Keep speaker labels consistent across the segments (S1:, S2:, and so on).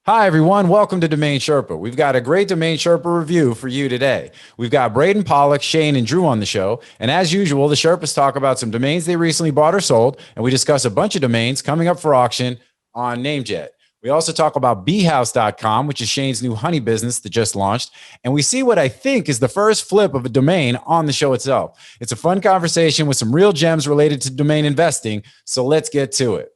S1: Hi, everyone. Welcome to Domain Sherpa. We've got a great Domain Sherpa review for you today. We've got Braden Pollock, Shane, and Drew on the show. And as usual, the Sherpas talk about some domains they recently bought or sold, and we discuss a bunch of domains coming up for auction on NameJet. We also talk about bhouse.com, which is Shane's new honey business that just launched. And we see what I think is the first flip of a domain on the show itself. It's a fun conversation with some real gems related to domain investing. So let's get to it.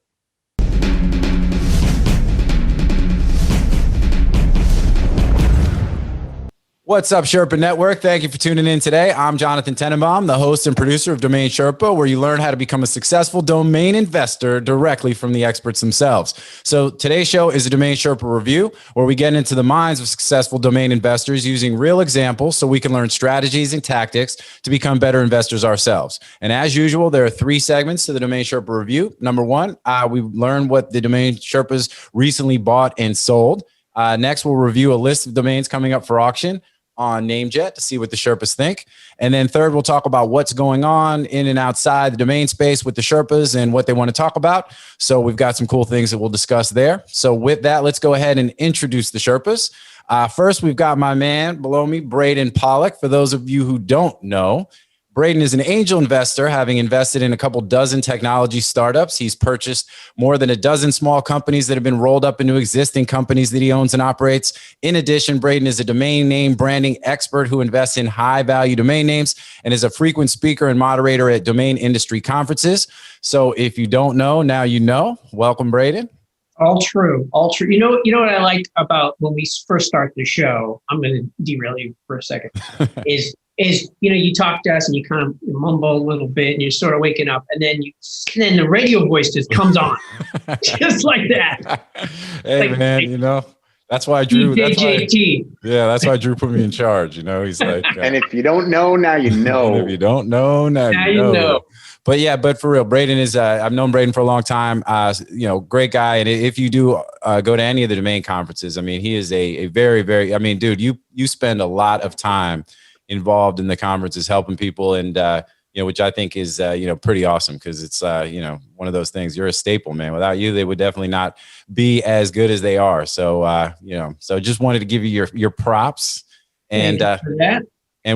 S1: What's up, Sherpa Network? Thank you for tuning in today. I'm Jonathan Tenenbaum, the host and producer of Domain Sherpa, where you learn how to become a successful domain investor directly from the experts themselves. So today's show is a Domain Sherpa review, where we get into the minds of successful domain investors using real examples so we can learn strategies and tactics to become better investors ourselves. And as usual, there are three segments to the Domain Sherpa review. Number one, we learn what the Domain Sherpas recently bought and sold. Next, we'll review a list of domains coming up for auction on NameJet to see what the Sherpas think. And then third, we'll talk about what's going on in and outside the domain space with the Sherpas and what they want to talk about. So we've got some cool things that we'll discuss there. So with that, let's go ahead and introduce the Sherpas. First, we've got my man below me, Braden Pollock. For those of you who don't know, Braden is an angel investor, having invested in a couple dozen technology startups. He's purchased more than a dozen small companies that have been rolled up into existing companies that he owns and operates. In addition, Braden is a domain name branding expert who invests in high-value domain names and is a frequent speaker and moderator at domain industry conferences. So if you don't know, now you know. Welcome, Braden.
S2: All true. All true. You know what I like about when we first start the show, I'm going to derail you for a second, is you talk to us and you kind of mumble a little bit and you're sort of waking up, and then the radio voice just comes on just like that.
S1: Hey, like, man, that's why Drew. That's why Drew put me in charge. He's like,
S3: and if you don't know, now you know.
S1: And if you don't know, now you know. But for real, Braden is. I've known Braden for a long time. Great guy. And if you do go to any of the domain conferences, I mean, he is a very, very. I mean, dude, you spend a lot of time involved in the conferences, helping people, and which I think is pretty awesome, because it's one of those things. You're a staple, man. Without you, they would definitely not be as good as they are. So so just wanted to give you your props, and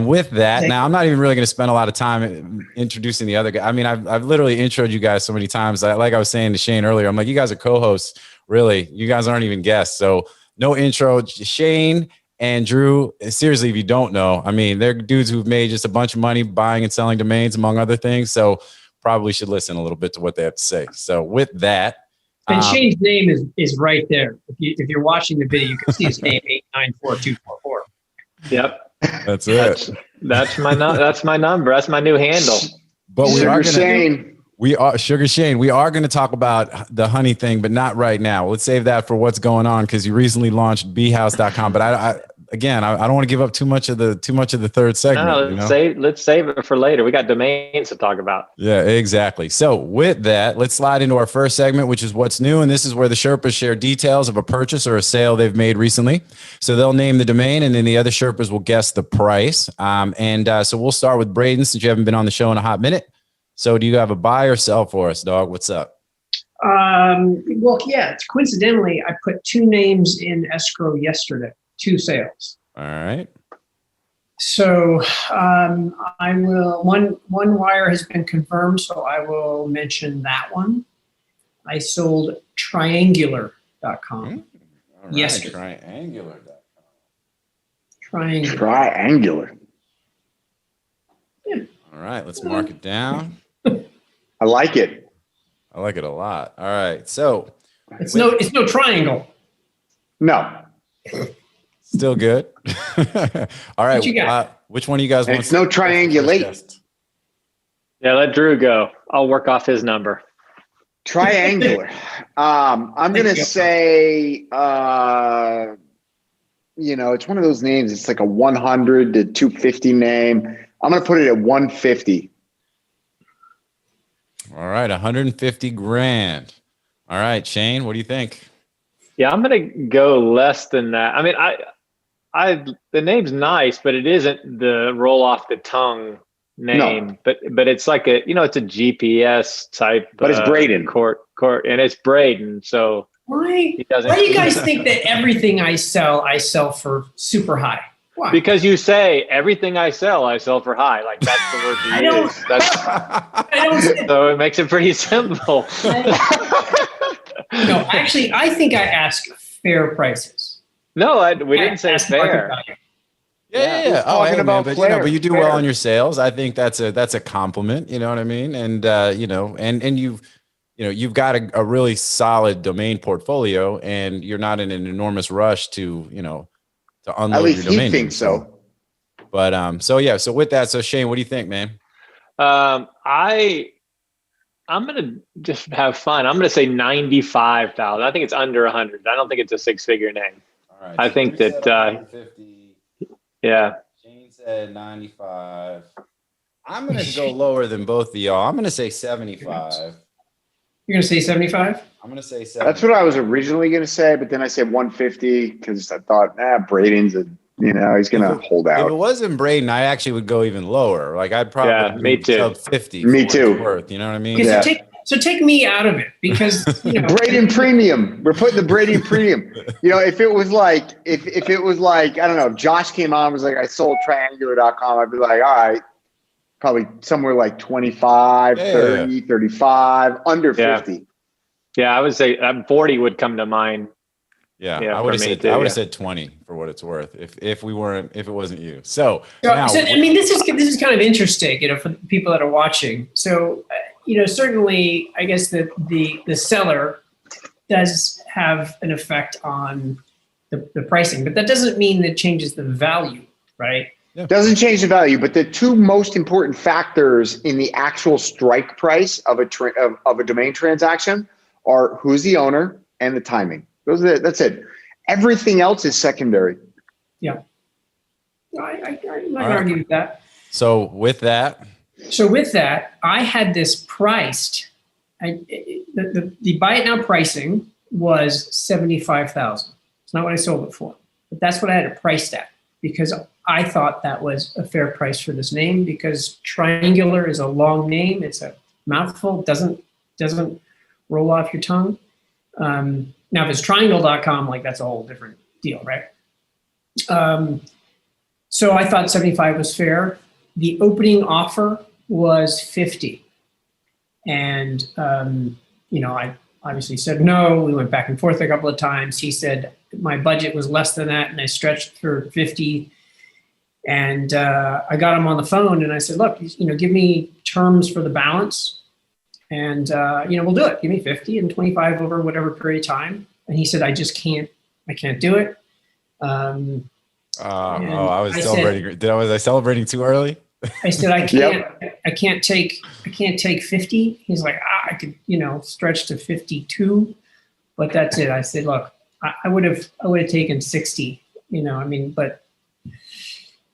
S1: with that, now I'm not even really going to spend a lot of time introducing the other guy. I mean, I've literally introed you guys so many times. Like I was saying to Shane earlier, I'm like, you guys are co-hosts. Really, you guys aren't even guests. So no intro. Shane and Drew, seriously, if you don't know, I mean, they're dudes who've made just a bunch of money buying and selling domains, among other things. So probably should listen a little bit to what they have to say. So with that.
S2: And Shane's name is right there. If you're watching the video, you can see his name, 894244.
S3: Yep.
S1: That's it.
S3: That's my number. That's my new handle.
S1: But we are
S3: Shane.
S1: Sugar Shane. We are going to talk about the honey thing, but not right now. Let's save that for what's going on, because you recently launched bhouse.com. But I don't want to give up too much of the third segment.
S3: No, let's save it for later. We got domains to talk about.
S1: Yeah, exactly. So with that, let's slide into our first segment, which is what's new. And this is where the Sherpas share details of a purchase or a sale they've made recently. So they'll name the domain, and then the other Sherpas will guess the price. So we'll start with Braden, since you haven't been on the show in a hot minute. So do you have a buy or sell for us, dog? What's up?
S2: Well, yeah, coincidentally, I put two names in escrow yesterday, two sales.
S1: All right.
S2: So I will, one wire has been confirmed, so I will mention that one. I sold triangular.com yesterday.
S3: Triangular.
S2: Yeah.
S1: All right, let's mark it down.
S3: I like it.
S1: I like it a lot. All right. So
S2: it's no triangle.
S3: No.
S1: Still good. All right.
S2: What you got?
S1: Which one of you guys wants?
S3: It's no triangulate.
S4: Yeah, let Drew go. I'll work off his number.
S3: Triangular. I'm going to say, it's one of those names. It's like a 100 to 250 name. I'm going to put it at 150.
S1: All right. 150 grand. All right, Shane, what do you think?
S4: Yeah, I'm going to go less than that. I mean, the name's nice, but it isn't the roll off the tongue name. No. But it's like it's a GPS type.
S3: But it's Braden.
S4: Court, and it's Braden. So
S2: Why?
S4: doesn't.
S2: Why do you guys think that everything I sell for super high? Why?
S4: Because you say everything I sell for high. Like that's the word
S2: I
S4: you
S2: don't-
S4: use. That's,
S2: I don't.
S4: so it makes it pretty simple.
S2: No, actually, I think I ask fair prices.
S4: No, we didn't say
S2: Ask market
S4: fair.
S2: value.
S1: Yeah. Oh,
S3: talking
S1: hey, man,
S3: about
S1: but
S3: flair,
S1: but you do
S3: fair.
S1: well in your sales. I think that's a compliment. You know what I mean? And and you've got a really solid domain portfolio, and you're not in an enormous rush to to unload
S3: At least
S1: your domain
S3: he thinks
S1: name.
S3: so.
S1: But so with that, so Shane, what do you think, man?
S4: I'm gonna just have fun. I'm gonna say 95,000. I think it's under 100. I don't think it's a six-figure name.
S1: All right.
S4: I think that
S1: 150.
S4: yeah.
S1: Shane said 95. I'm gonna go lower than both of y'all. I'm gonna say 75.
S2: You're gonna say 75?
S1: I'm gonna say 70.
S3: That's what I was originally going to say, but then I said 150 because I thought, Braden's he's going to hold
S1: If it
S3: out.
S1: wasn't Braden, I actually would go even lower. Like I'd probably
S4: me too.
S1: sub 50.
S3: Me
S1: for what
S3: too.
S1: it's worth, you know what I mean?
S3: Yeah.
S2: So take me out of it because
S3: Braden premium. We're putting the Braden premium. If it was like, if it was like, I don't know, if Josh came on and was like, I sold triangular.com, I'd be like, all right, probably somewhere like 25, 30, 35, under 50.
S4: Yeah, I would say 40 would come to mind.
S1: Yeah,
S4: Yeah,
S1: I would have
S4: for me
S1: said
S4: too,
S1: I would
S4: yeah.
S1: have said 20 for what it's worth if it wasn't you. So
S2: So,
S1: now,
S2: I mean, this is kind of interesting, for the people that are watching. So, certainly, I guess that the seller does have an effect on the pricing, but that doesn't mean that it changes the value, right?
S3: Doesn't change the value, but the two most important factors in the actual strike price of a domain transaction are who's the owner and the timing. That's it. Everything else is secondary.
S2: Yeah. I'm not going to
S1: right.
S2: argue with that.
S1: So with that,
S2: I had this priced. The buy it now pricing was $75,000. It's not what I sold it for, but that's what I had it priced at because I thought that was a fair price for this name because triangular is a long name. It's a mouthful. Doesn't roll off your tongue. Now, if it's triangle.com, like that's a whole different deal, right? So I thought 75 was fair. The opening offer was 50. And, I obviously said no. We went back and forth a couple of times. He said my budget was less than that, and I stretched for 50. And I got him on the phone, and I said, look, give me terms for the balance. And, we'll do it. Give me 50 and 25 over whatever period of time. And he said, I can't do it.
S1: I was celebrating. Was I celebrating too early?
S2: I said, I can't take 50. He's like, I could, stretch to 52, but that's it. I said, look, I would have taken 60, but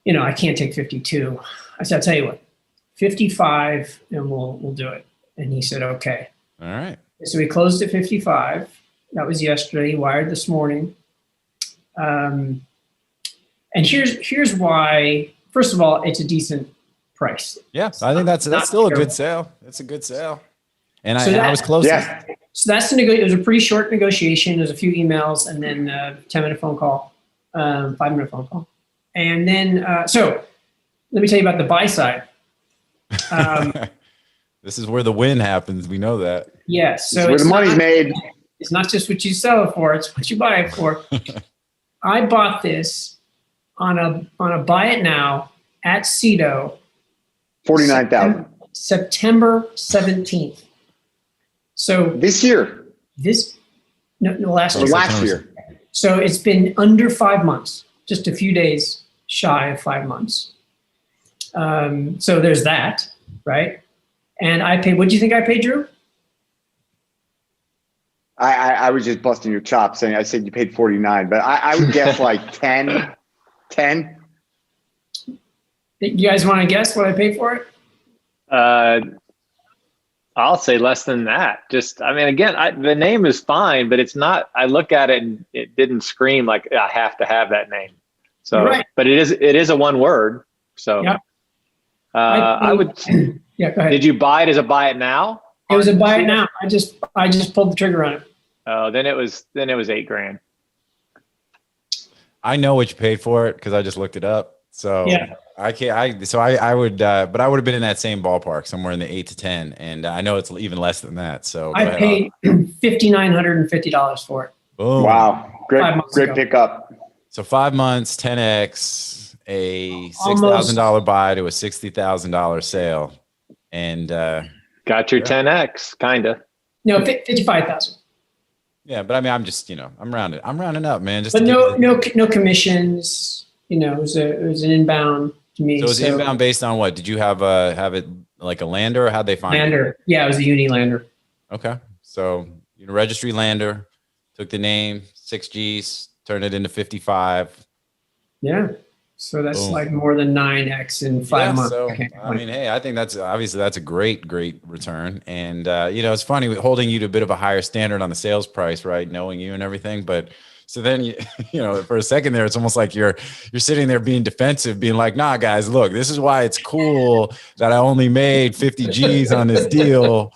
S2: I can't take 52. I said, I'll tell you what, 55 and we'll do it. And he said, okay.
S1: All right.
S2: So we closed at 55. That was yesterday. He wired this morning. And here's why. First of all, it's a decent price.
S1: Yeah, I think that's still a good sale. It's a good sale. And I was close.
S3: Yeah.
S2: So that's it was a pretty short negotiation. There's a few emails and then a 10-minute phone call, 5-minute phone call. And then, so let me tell you about the buy side.
S1: This is where the win happens. We know that.
S2: Yes. So
S3: where the money's made.
S2: It's not just what you sell it for; it's what you buy it for. I bought this on a buy it now at Cedo.
S3: 49,000.
S2: September 17th. So
S3: This year.
S2: Last
S3: Or
S2: year.
S3: last year.
S2: So it's been under 5 months, just a few days shy of 5 months. So there's that, right? And I paid. What do you think I paid, Drew?
S3: I was just busting your chops saying I said you paid 49, but I would guess like 10.
S2: You guys want to guess what I paid for it?
S4: I'll say less than that. Again, the name is fine, but it's not. I look at it and it didn't scream like I have to have that name. So,
S2: right.
S4: But it is a one word. So,
S2: yep.
S4: I would.
S2: Yeah, go ahead.
S4: Did you buy it as a buy it now?
S2: It was a buy it now. I just pulled the trigger on it.
S4: Oh, then it was $8,000.
S1: I know what you paid for it because I just looked it up. So
S2: Yeah.
S1: I can't. I would, but I would have been in that same ballpark, somewhere in the 8 to 10, and I know it's even less than that. So
S2: I paid $5,950 for it.
S1: Boom.
S3: Wow.
S2: 5 months
S3: Great
S2: ago.
S3: pickup.
S1: So 5 months, 10x, a $6,000 buy to a $60,000 sale, and
S4: Got your 10x, kind of.
S2: No, 55,000.
S1: yeah. But I mean, I'm just I'm rounding up, man. Just
S2: But
S1: to
S2: no commissions. It was an inbound to me.
S1: So it's inbound based on what? Did you have it like a lander, or how'd they find
S2: lander? Yeah, it was a uni lander.
S1: Okay, so registry lander, took the name 6Gs, turned it into 55.
S2: Yeah, so that's
S1: Boom.
S2: like more than 9x in 5 months.
S1: So I mean, hey, I think that's a great return, and it's funny holding you to a bit of a higher standard on the sales price, right? Knowing you and everything, but. So then, for a second there, it's almost like you're sitting there being defensive, being like, nah, guys, look, this is why it's cool that I only made 50 G's on this deal,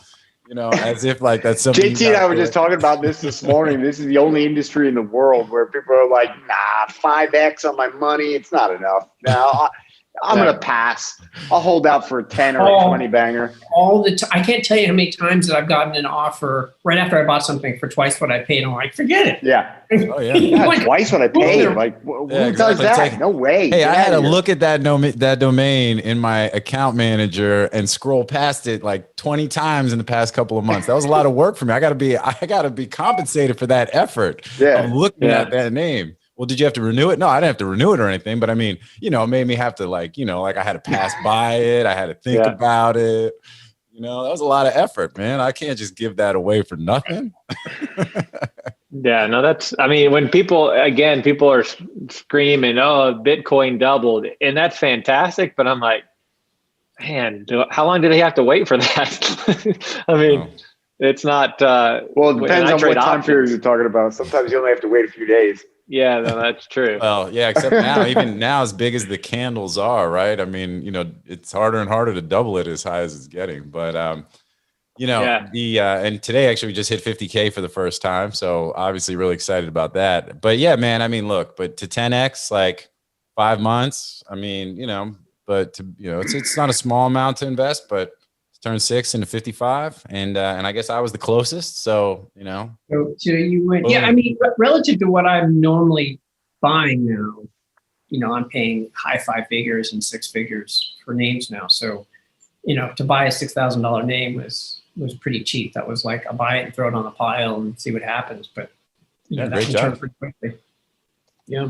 S1: as if like that's something.
S3: JT and I were just talking about this morning. This is the only industry in the world where people are like, nah, 5X on my money. It's not enough. Now I'm going to pass. I'll hold out for a 10 or a 20 banger.
S2: All the time. I can't tell you how many times that I've gotten an offer right after I bought something for twice what I paid. I'm like, forget it.
S3: Yeah.
S1: Oh, yeah.
S3: Twice what I paid. Like, who does that? No way.
S1: Hey, I had to look at that domain in my account manager and scroll past it like 20 times in the past couple of months. That was a lot of work for me. I got to be compensated for that effort of looking at that name. Well, did you have to renew it? No, I didn't have to renew it or anything, but I mean, it made me have to like I had to pass by it. I had to think about it. That was a lot of effort, man. I can't just give that away for nothing.
S4: Yeah, no, when people are screaming, oh, Bitcoin doubled, and that's fantastic. But I'm like, man, how long do they have to wait for that? I mean, it's not.
S3: Well, it depends on what time period you're talking about. Sometimes you only have to wait a few days.
S4: Yeah, no, that's true.
S1: Well, yeah, except now, even now, as big as the candles are, right? I mean, it's harder and harder to double it as high as it's getting. But, and today actually we just hit 50K for the first time. So obviously really excited about that. But yeah, man, I mean, look, but to 10X, like 5 months, I mean, but it's not a small amount to invest, but turn 6 into 55, and I guess I was the closest. So
S2: So you went. Yeah, I mean, relative to what I'm normally buying now, I'm paying high 5 figures and 6 figures for names now. So, to buy a $6,000 name was pretty cheap. That was like, I'll buy it and throw it on the pile and see what happens. But that
S1: great
S2: can
S1: job.
S2: turn pretty quickly. Yeah.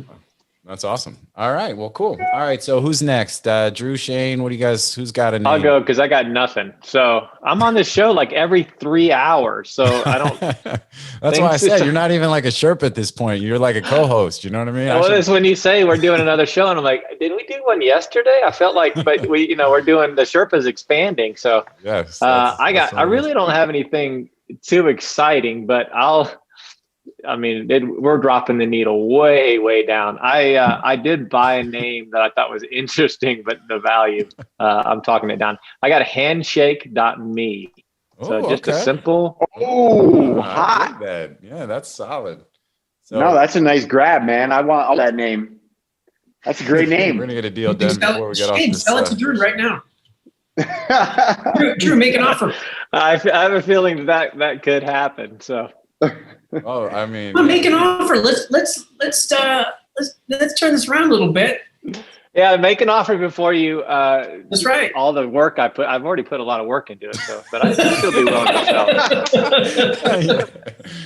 S1: That's awesome. All right. Well, cool. All right. So who's next? Drew, Shane, who's got a name?
S4: I'll go because I got nothing. So I'm on this show like every 3 hours. So I don't.
S1: That's why I said you're not even like a Sherpa at this point. You're like a co-host. You know what I mean?
S4: Well, it's when you say we're doing another show, and I'm like, did we do one yesterday? I felt like, but we're doing the Sherpa's expanding. So
S1: yes,
S4: I really don't have anything too exciting, but we're dropping the needle way, way down. I did buy a name that I thought was interesting, but the value, I'm talking it down. I got a handshake.me. So just a simple.
S3: Oh, hot.
S1: Yeah, that's solid.
S3: So, no, that's a nice grab, man. I want that name. That's a great name.
S1: We're going to get a deal done before we get off this.
S2: Sell it to Drew right now. Drew, make an offer.
S4: I have a feeling that could happen. So.
S1: Oh, I mean,
S2: make an offer. Let's turn this around a little bit.
S4: Yeah, make an offer before you.
S2: That's right.
S4: All the work I've already put a lot of work into it. So, but I'd still be willing to sell.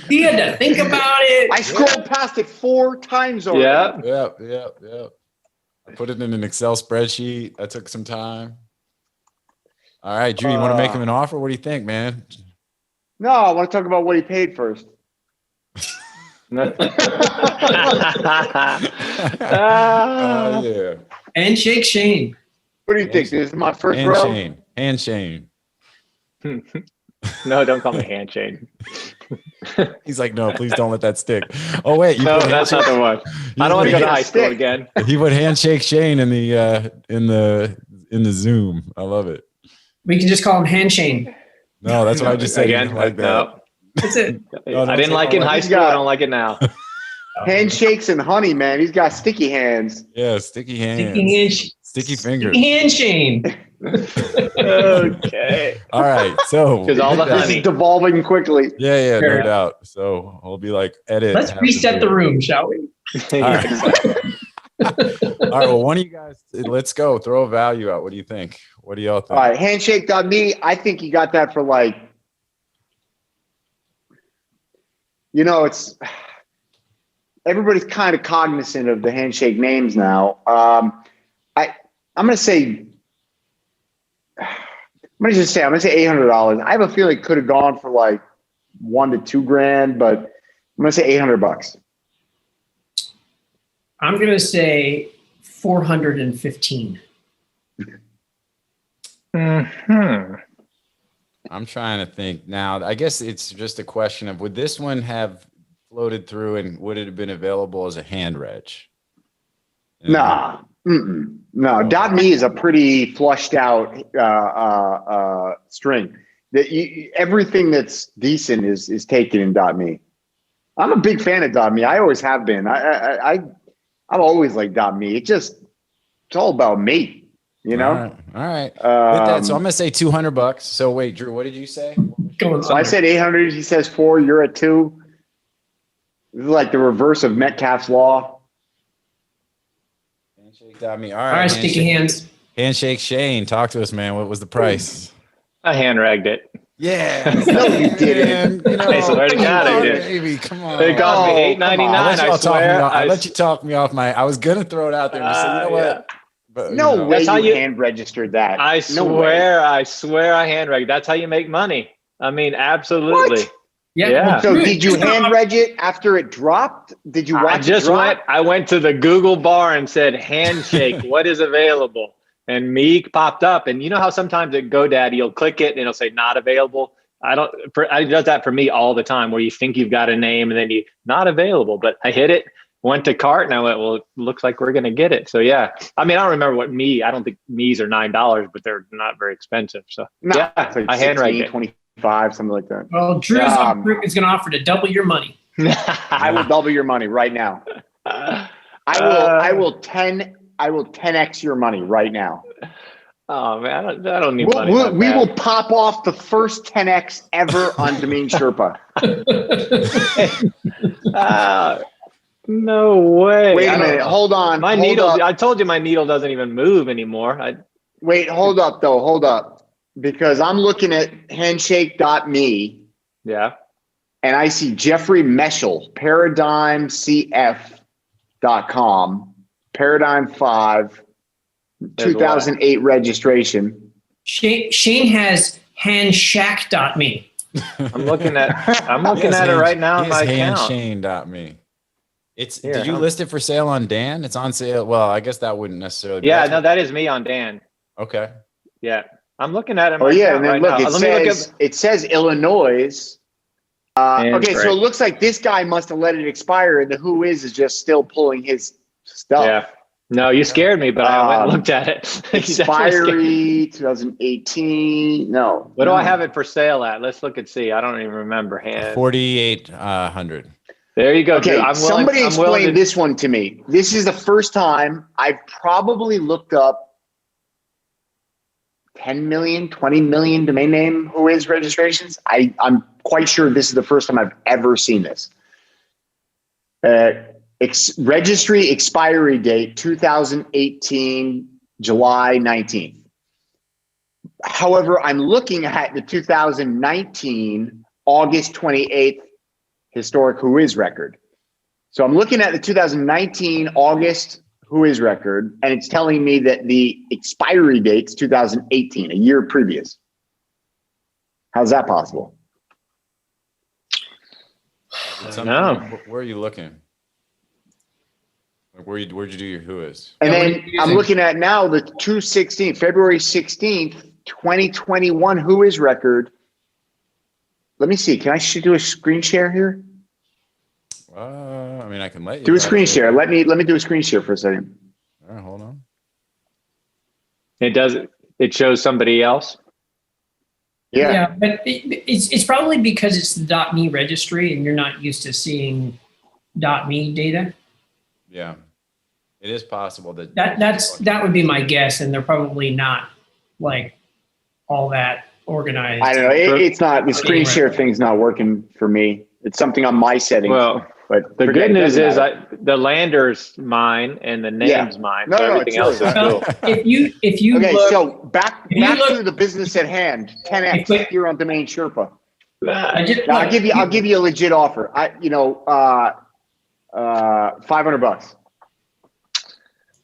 S2: He had to think about it.
S3: I scrolled past it 4 times already.
S1: Yeah. I put it in an Excel spreadsheet. That took some time. All right, Drew, you want to make him an offer? What do you think, man?
S3: No, I want to talk about what he paid first.
S1: Yeah.
S2: Handshake Shane.
S3: What do you think? This is my first row.
S1: Hand Shane.
S4: No, don't call me Hand Shane.
S1: He's like, no, please don't let that stick. Oh wait,
S4: no, that's not the one. I don't want to go to high school again.
S1: He would handshake Shane in the Zoom. I love it.
S2: We can just call him Hand Shane.
S1: No, that's what I just said.
S4: Again,
S1: like that.
S4: No.
S2: That's it.
S4: I didn't like it in high school. I don't like it now.
S3: Handshakes and honey, man. He's got sticky hands.
S1: Yeah, sticky hands. Sticky fingers.
S2: Sticky hand Shane.
S4: Okay.
S1: All right. So
S4: Because all the
S3: This
S4: honey.
S3: is devolving quickly.
S1: yeah,
S2: Fair
S1: no
S2: enough.
S1: doubt. So we'll be like, edit.
S2: Let's
S1: have
S2: reset
S1: to
S2: the
S1: do it.
S2: room, shall we?
S1: All right. All right. Well, one of you guys, let's go. Throw a value out. What do you think? What do y'all think?
S3: All right, handshake.me. I think you got that for like, it's everybody's kind of cognizant of the handshake names now. I'm going to say $800. I have a feeling it could have gone for like $1,000 to $2,000, but I'm going to say $800.
S2: I'm going to say 415.
S4: Mm-hmm.
S1: I'm trying to think now. I guess it's just a question of, would this one have floated through and would it have been available as a hand reg?
S3: Nah. Mm-mm. No, .me is a pretty flushed out string. Everything that's decent is taken in .me. I'm a big fan of .me. I always have been. I've always liked .me. It's all about me,
S1: All right. With that, so I'm gonna say $200. So wait, Drew, what did you say?
S3: So I said 800. He says 4. You're at 2. This is like the reverse of Metcalfe's law.
S1: Handshake.me.
S2: All right, sticky hands.
S1: Handshake Shane. Talk to us, man. What was the price?
S4: I hand ragged it.
S1: Yeah.
S3: No, you didn't.
S4: I swear to God, I did.
S1: Baby, come on.
S4: It cost me $8.99. I swear.
S1: I let you talk me off my. I was gonna throw it out there and just say, you know what?
S4: Yeah.
S1: But,
S3: No way
S4: That's how
S3: you
S4: you-
S3: hand registered that.
S4: I
S3: No way.
S4: swear I hand rag. That's how you make money. I mean, absolutely.
S3: What?
S4: Yeah.
S3: So did you hand reg it after it dropped? Did you watch it drop?
S4: I went to the Google bar and said, handshake, what is available? And Meek popped up. And you know how sometimes at GoDaddy, you'll click it and it'll say not available. It does that for me all the time where you think you've got a name and then you not available, but I hit it, went to cart and I went, well, it looks like we're going to get it. So yeah, I mean, I don't remember I don't think Me's are $9, but they're not very expensive. So yeah,
S3: It's like
S4: I hand
S3: 16,
S4: it.
S3: 25, something like that.
S2: Well, Drew's group is going to offer to double your money.
S3: I will double your money right now. I will 10x your money right now.
S4: Oh man, I don't need money.
S3: We will pop off the first 10x ever on Domain Sherpa.
S4: No way.
S3: Wait a minute. Hold on.
S4: My
S3: hold
S4: needle.
S3: up.
S4: I told you my needle doesn't even move anymore.
S3: Wait, hold up though. Hold up. Because I'm looking at handshake.me
S4: Yeah.
S3: and I see Jeffrey Meschel, paradigmcf.com, Paradigm 5, 2008 registration.
S2: Shane has handshack.me.
S4: I'm looking at it right now on my account.
S1: Handshane.me.
S4: Here,
S1: Did you list it for sale on Dan? It's on sale. Well, I guess that wouldn't necessarily be.
S4: Yeah, no, that is me on Dan.
S1: Okay.
S4: Yeah. I'm looking at it.
S3: Oh yeah, and then
S4: right
S3: look,
S4: now.
S3: it says Illinois. Okay, so it looks like this guy must have let it expire, and the Who is just still pulling his stuff.
S4: Yeah. No, you scared me, but I went and looked at it.
S3: Expiry 2018. No.
S4: What do I have it for sale at? Let's look and see. I don't even remember.
S1: 4,800.
S4: There you go.
S3: Okay,
S4: Dude.
S3: somebody explain this one to me. This is the first time I've probably looked up 10 million, 20 million domain name Who is registrations. I'm quite sure this is the first time I've ever seen this. Registry expiry date 2018 July 19th. However, I'm looking at the 2019 August 28th historic Who is record. So I'm looking at the 2019 August Who is record, and it's telling me that the expiry date's 2018, a year previous. How's that possible?
S4: No.
S1: Where are you looking? Like where'd you do your Who is?
S3: And
S2: Yeah, what
S3: then
S2: are you
S3: I'm
S2: using?
S3: looking at now the February 16th, 2021 Who is record. Let me see. Can I do a screen share here?
S1: I mean, I can let you
S3: Do a screen share. Let me do a screen share for a second.
S1: All right, hold on.
S4: It does. It shows somebody else.
S2: Yeah, but it's probably because it's the .me registry and you're not used to seeing .me data.
S1: Yeah, it is possible
S2: that would be my guess, and they're probably not like all that organized.
S3: I don't know. It's not, the screen share thing's not working for me. It's something on my settings.
S4: Well,
S3: but
S4: the good news is the lander's mine and the name's mine.
S3: No,
S4: so
S3: no,
S4: everything else is cool.
S2: If you
S3: okay,
S2: look,
S3: so back to the business at hand. 10x here on Domain Sherpa. I'll give you a legit offer. $500.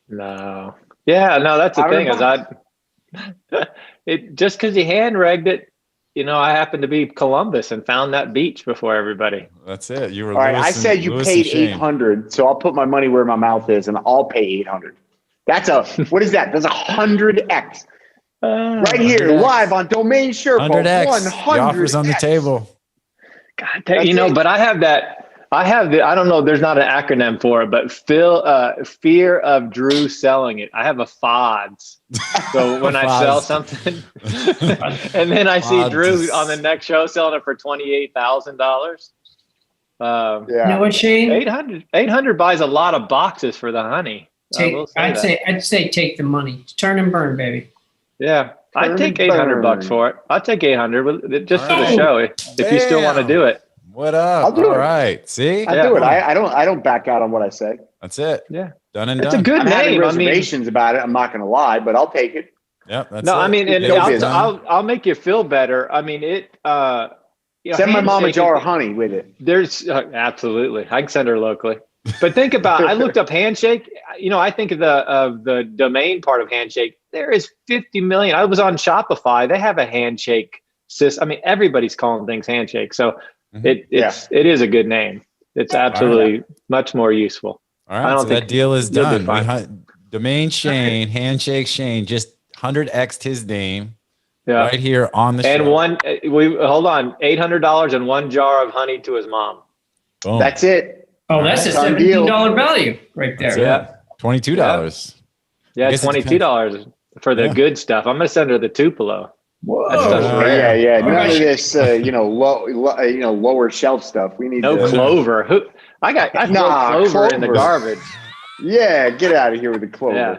S4: No. Yeah, no, that's the thing is just because you hand regged it, I happened to be Columbus and found that beach before everybody.
S1: That's it. You were
S3: all right. I said you paid $800, so I'll put my money where my mouth is, and I'll pay $800. That's what is that? That's 100x. Right here, 100X. Live on Domain Sherpa.
S1: 100x. The offer's on the table.
S4: God, but I have that. I don't know, there's not an acronym for it, but fear of Drew selling it. I have a FODS. So when I sell something and then I see Drew on the next show selling it for $28,000.
S2: You know what, Shane?
S4: 800 buys a lot of boxes for the honey.
S2: I'd say take the money. Turn and burn, baby.
S4: Yeah. I'd take $800 for it. I'd take 800 just for the show if you still want to do it.
S1: What up?
S3: I'll do it.
S1: All right. See?
S3: I do it. I don't back out on what I say.
S1: That's it.
S4: Yeah.
S1: Done and
S4: done.
S1: It's a
S4: good
S3: I'm
S4: name.
S3: having reservations about it. I'm not going to lie, but I'll take it.
S1: Yep. That's
S4: no,
S1: it.
S4: I mean, and I'll make you feel better. I mean,
S3: send my mom a jar of honey with it.
S4: There's absolutely. I can send her locally. But think about, I looked up Handshake. I think of the domain part of Handshake. There is 50 million. I was on Shopify. They have a Handshake system. I mean, everybody's calling things Handshake. So it is a good name. It's absolutely much more useful.
S1: All right. So that deal is done. Domain Shane, Handshake Shane, just 100x'd his name right here on the show.
S4: And hold on, $800 and one jar of honey to his mom.
S1: Boom.
S3: That's it.
S2: Oh, that's a $17 value right there.
S1: Yeah. $22.
S4: Yeah, $22 for the good stuff. I'm going to send her the Tupelo.
S2: Whoa.
S3: Yeah. None of this, lower shelf stuff. We need
S4: clover. I throw clover in the garbage.
S3: Yeah, get out of here with the clover.
S4: Yeah.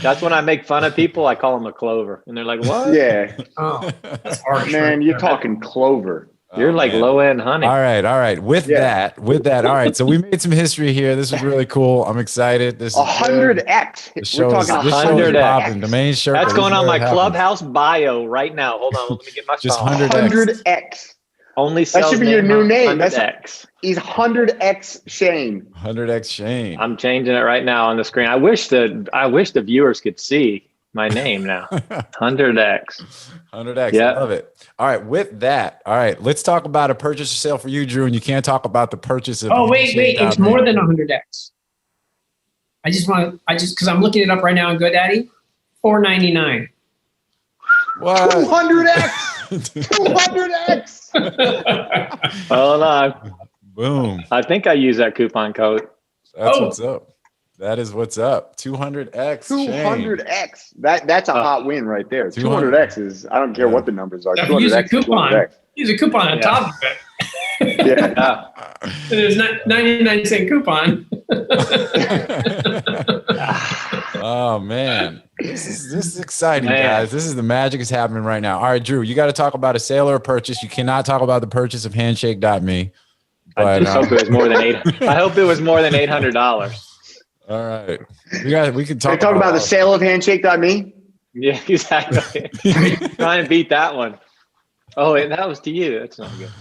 S4: That's when I make fun of people. I call them a clover, and they're like, "What?"
S3: Yeah.
S2: Oh, that's harsh.
S3: Man, you're talking clover.
S4: You're like low end honey.
S1: All right. With that. All right. So we made some history here. This is really cool. I'm excited. This is
S3: 100x.
S1: We're talking
S4: 100x.
S1: Domain Sherpa.
S4: That's going on my Clubhouse bio right now. Hold on. Let me get my
S1: just
S4: phone.
S3: 100x.
S4: Only
S3: that should be your new name.
S4: 100x.
S3: He's 100x Shane.
S1: 100x Shane.
S4: I'm changing it right now on the screen. I wish the viewers could see my name now. 100x.
S1: 100x. I love it. All right. With that, let's talk about a purchase or sale for you, Drew. And you can't talk about the purchase of.
S2: Oh, wait. It's more than 100x. Because I'm looking it up right now on GoDaddy. $4.99.
S1: What?
S3: 200x.
S4: 200x. Hold on.
S1: Boom.
S4: I think I use that coupon code.
S1: That's what's up. That is what's up. 200x.
S3: 200x. That's a hot win right there. 200x is, I don't care what the numbers are. 200x.
S2: Use a coupon. Use a coupon on top of it.
S3: Yeah.
S2: There's 99-cent coupon.
S1: Oh man. This is exciting, guys. This is the magic is happening right now. All right, Drew, you got to talk about a sale or a purchase. You cannot talk about the purchase of handshake.me.
S4: I just hope it was more than I hope it was more than $800.
S1: All right. We can talk
S3: about the sale of handshake.me.
S4: Yeah, exactly. Try and beat that one. Oh, wait, that was to you. That's not good.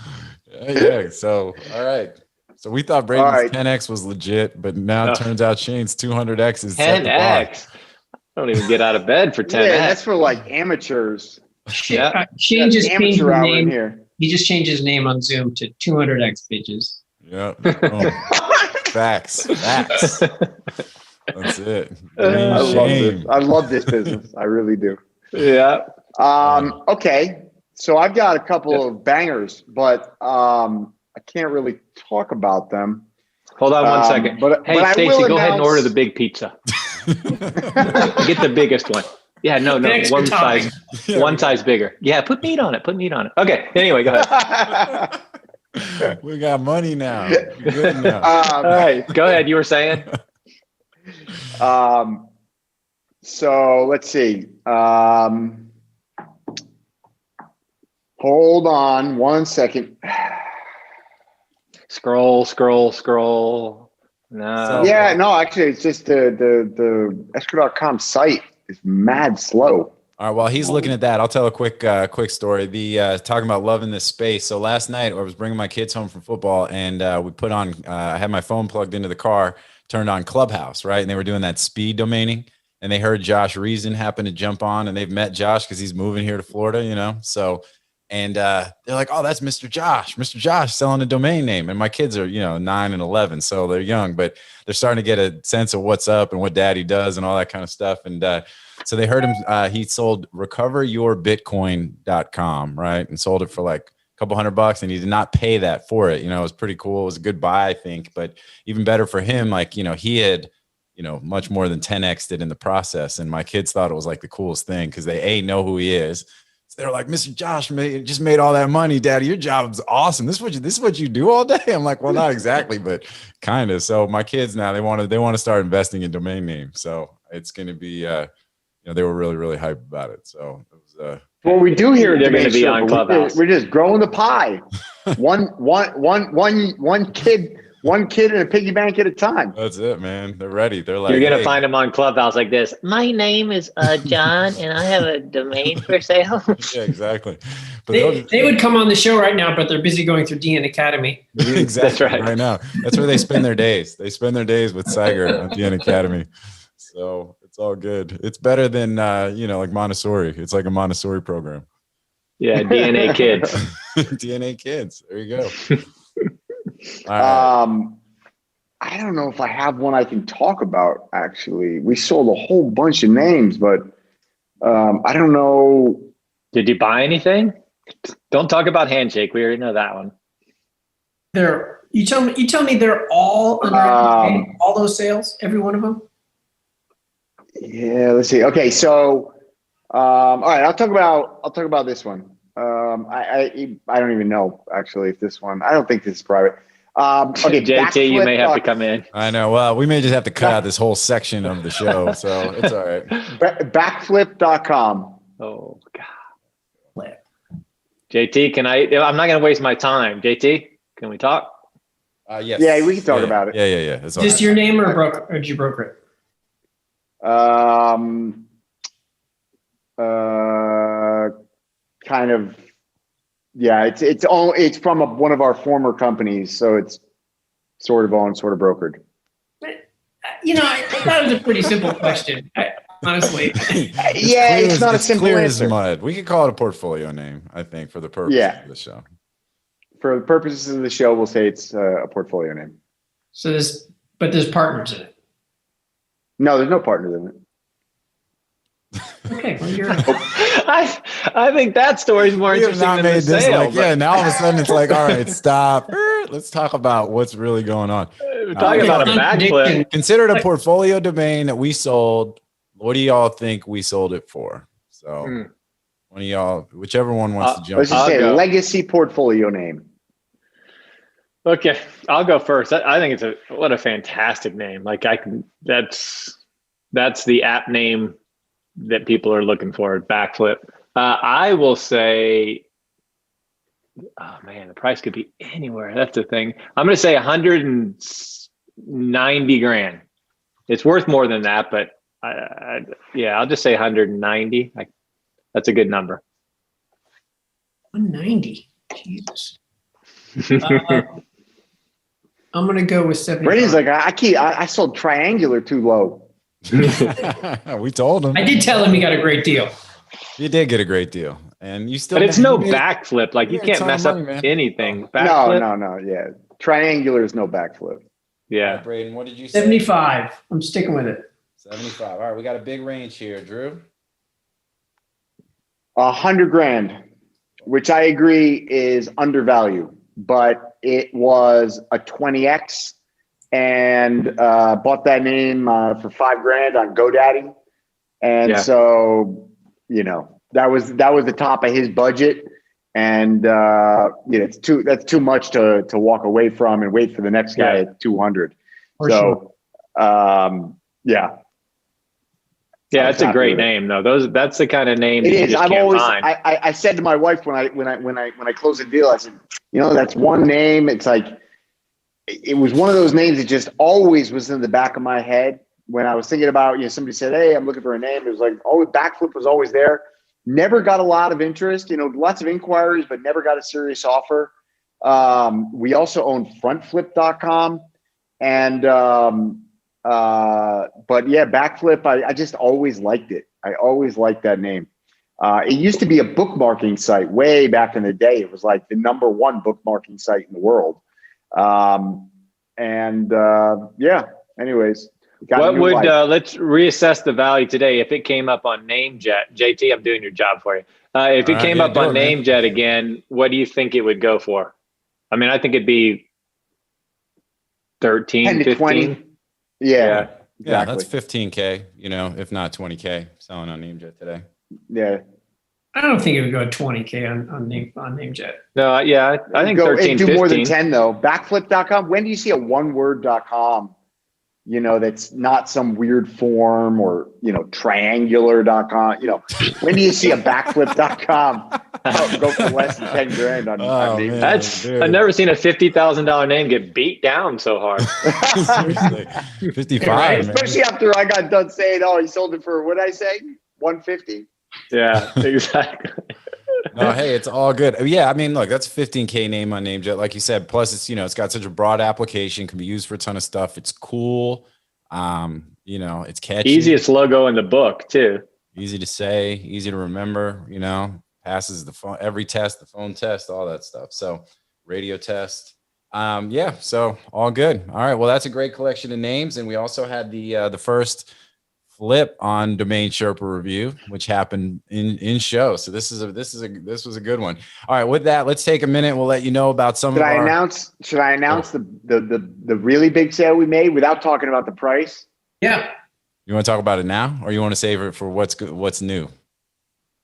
S1: Yeah. So, all right. So we thought Braden's 10x was legit, but now it turns out Shane's 200x is
S4: 10x. I don't even get out of bed for 10x.
S3: Yeah, that's for like amateurs.
S2: Shane just changed his name here. He just changed his name on Zoom to 200x bitches.
S1: Yeah. Oh. Facts. That's it.
S3: I love this business. I really do.
S4: Yeah.
S3: Okay. So I've got a couple of bangers, but I can't really talk about them.
S4: Hold on 1 second. Hey, Stacey, go ahead and order the big pizza. Get the biggest one. Yeah, no,
S2: extra topping.
S4: one size bigger. Yeah, put meat on it. Okay. Anyway, go ahead.
S1: We got money now. We're good now.
S4: All right, go ahead. You were saying.
S3: So let's see. Hold on 1 second.
S4: Scroll. No.
S3: Yeah, no, actually, it's just the escrow.com site is mad slow.
S1: All right. While he's looking at that, I'll tell a quick story. The talking about loving this space. So last night I was bringing my kids home from football, and we put on. I had my phone plugged into the car, turned on Clubhouse, right, and they were doing that speed domaining, and they heard Josh Reason happen to jump on, and they've met Josh because he's moving here to Florida, you know. So, and they're like, "Oh, that's Mr. Josh selling a domain name." And my kids are, 9 and 11, so they're young, but they're starting to get a sense of what's up and what Daddy does and all that kind of stuff, and. So they heard him, he sold recoveryourbitcoin.com, right? And sold it for like a couple $100, and he did not pay that for it. It was pretty cool. It was a good buy, I think, but even better for him, like, he had, much more than 10x'd it in the process. And my kids thought it was like the coolest thing because they know who he is. So they're like, Mr. Josh just made all that money, Daddy. Your job's awesome. This is what you do all day. I'm like, well, not exactly, but kind of. So my kids now, they want to start investing in domain names. So it's going to be, they were really, really hyped about it. So it was.
S3: What we do here,
S4: they're going to be on Clubhouse.
S3: We're just growing the pie, one kid in a piggy bank at a time.
S1: That's it, man. They're ready. They're like,
S4: you're going to find them on Clubhouse like this. My name is John, and I have a domain for sale.
S1: Yeah, exactly. But
S2: they would come on the show right now, but they're busy going through DN Academy.
S1: Exactly.
S4: That's right.
S1: Right now, that's where they spend their days. They spend their days with Saiger at DN Academy. So it's all good. It's better than, like Montessori. It's like a Montessori program.
S4: Yeah, DNA kids.
S1: DNA kids. There you go.
S3: All right. I don't know if I have one I can talk about, actually. We sold a whole bunch of names, but I don't know.
S4: Did you buy anything? Don't talk about Handshake. We already know that one.
S2: You tell me they're all under all those sales, every one of them?
S3: Yeah, let's see. Okay, so all right, I'll talk about this one. I don't even know actually if this one. I don't think this is private. Okay,
S4: JT, you may have to come in.
S1: I know. Well, we may just have to cut out this whole section of the show, so it's all right.
S3: Backflip.com.
S4: Oh God. JT, I'm not going to waste my time. JT, can we talk?
S1: Yes.
S3: Yeah, we can talk about it.
S1: Yeah.
S2: Is this your name or did you broker it?
S3: Kind of, yeah, it's from one of our former companies, so it's sort of owned, sort of brokered.
S2: I thought it was a pretty simple question, honestly.
S3: It's not a simple answer.
S1: As mud. We could call it a portfolio name, I think, for the purpose of the show. For
S3: the purposes of the show, we'll say it's a portfolio name.
S2: So there's partners in it.
S3: No, there's no partners in it.
S2: Okay, well, you're.
S4: I think that story is more interesting than the sale.
S1: Now all of a sudden it's like, all right, stop. Let's talk about what's really going on.
S4: We're talking about a backflip.
S1: Consider it a portfolio domain that we sold. What do y'all think we sold it for? So one of y'all, whichever one wants to jump.
S3: Let's just say legacy portfolio name.
S4: Okay, I'll go first. I think what a fantastic name. Like that's the app name that people are looking for, Backflip. I will say, oh man, the price could be anywhere. That's the thing. I'm going to say 190 grand. It's worth more than that, but I'll just say 190. That's a good number.
S2: 190. Jesus. I'm going to go with 75.
S3: Brady's like, I sold Triangular too low.
S1: We told him.
S2: I did tell him he got a great deal.
S1: You did get a great deal, and you still.
S4: But it's no backflip. Like you can't mess up anything.
S3: Backflip? No. Yeah, Triangular is no backflip.
S4: Yeah.
S1: Right, Braden, what did you say?
S2: 75. I'm sticking with it.
S1: 75. All right, we got a big range here, Drew.
S3: 100 grand, which I agree is undervalued, but it was a 20x. And bought that name for $5 grand on GoDaddy, And so, that was the top of his budget. And, that's too much to walk away from and wait for the next guy at 200.
S4: Yeah, it's a great name though. That's the kind of name
S3: it
S4: you
S3: is.
S4: just can't find.
S3: I said to my wife when I closed the deal, I said, that's one name. It's like, it was one of those names that just always was in the back of my head when I was thinking about, somebody said, hey, I'm looking for a name. It was like, Backflip was always there. Never got a lot of interest, lots of inquiries, but never got a serious offer. We also own frontflip.com. And, but yeah, Backflip, I just always liked it. I always liked that name. It used to be a bookmarking site way back in the day. It was like the #1 bookmarking site in the world. Anyways.
S4: What would, let's reassess the value today. If it came up on NameJet, JT, I'm doing your job for you. If it came up on NameJet again, what do you think it would go for? I mean, I think it'd be 13,
S3: 10 to
S4: 15.
S3: 20. Yeah, exactly.
S1: Yeah, that's 15K, if not 20K selling on NameJet today.
S3: Yeah.
S2: I don't think it would go 20K on NameJet.
S4: No, I think 13, 15.
S3: Do more than 10 though. Backflip.com. When do you see a one-word.com? That's not some weird form or, triangular.com. When do you see a backflip.com go for less than 10 grand on
S4: NameJet? I've never seen a $50,000 name get beat down so hard.
S1: Seriously. 55,
S3: right? Especially after I got done saying, he sold it for, what did I say? 150.
S4: Yeah, exactly.
S1: No, hey, it's all good. Yeah, I mean, look, that's 15K name on NameJet, like you said. Plus, it's it's got such a broad application, can be used for a ton of stuff. It's cool. It's catchy.
S4: Easiest logo in the book too.
S1: Easy to say, easy to remember. Passes the phone, every test, the phone test, all that stuff. So, radio test. So all good. All right. Well, that's a great collection of names, and we also had the first flip on Domain Sherpa review, which happened in show. So this was a good one. All right, with that, let's take a minute. We'll let you know about some. Should I
S3: announce the really big sale we made without talking about the price?
S2: Yeah.
S1: You want to talk about it now, or you want to save it for what's new?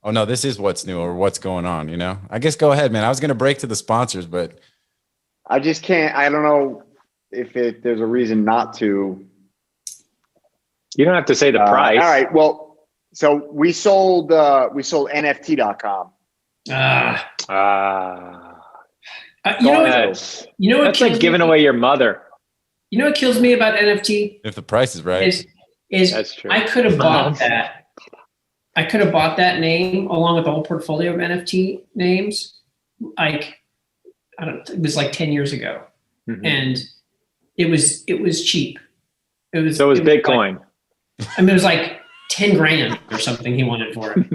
S1: Oh no, this is what's new or what's going on. I guess go ahead, man. I was going to break to the sponsors, but
S3: I just can't. I don't know if there's a reason not to.
S4: You don't have to say the price.
S3: All right. Well, so we sold NFT.com.
S4: That's like giving away your mother.
S2: You know what kills me about NFT?
S1: If the price is right.
S2: Is
S4: that's true.
S2: I could have bought that. I could have bought that name along with the whole portfolio of NFT names. It was like 10 years ago. Mm-hmm. And it was cheap. It was
S4: Bitcoin.
S2: It was like 10 grand or something he wanted for it.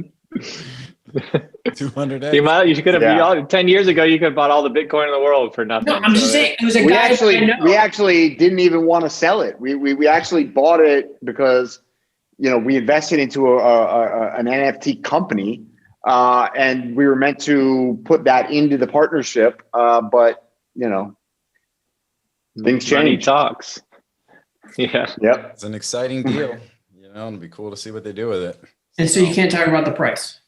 S1: 200.
S4: You could have 10 years ago. You could have bought all the Bitcoin in the world for nothing.
S2: No, I'm just saying it was a guy.
S3: We actually didn't even want to sell it. We actually bought it because we invested into an NFT company, and we were meant to put that into the partnership. But things change.
S4: Money talks. Yeah.
S3: Yep.
S1: It's an exciting deal. It'll be cool to see what they do with it.
S2: And so you can't talk about the price.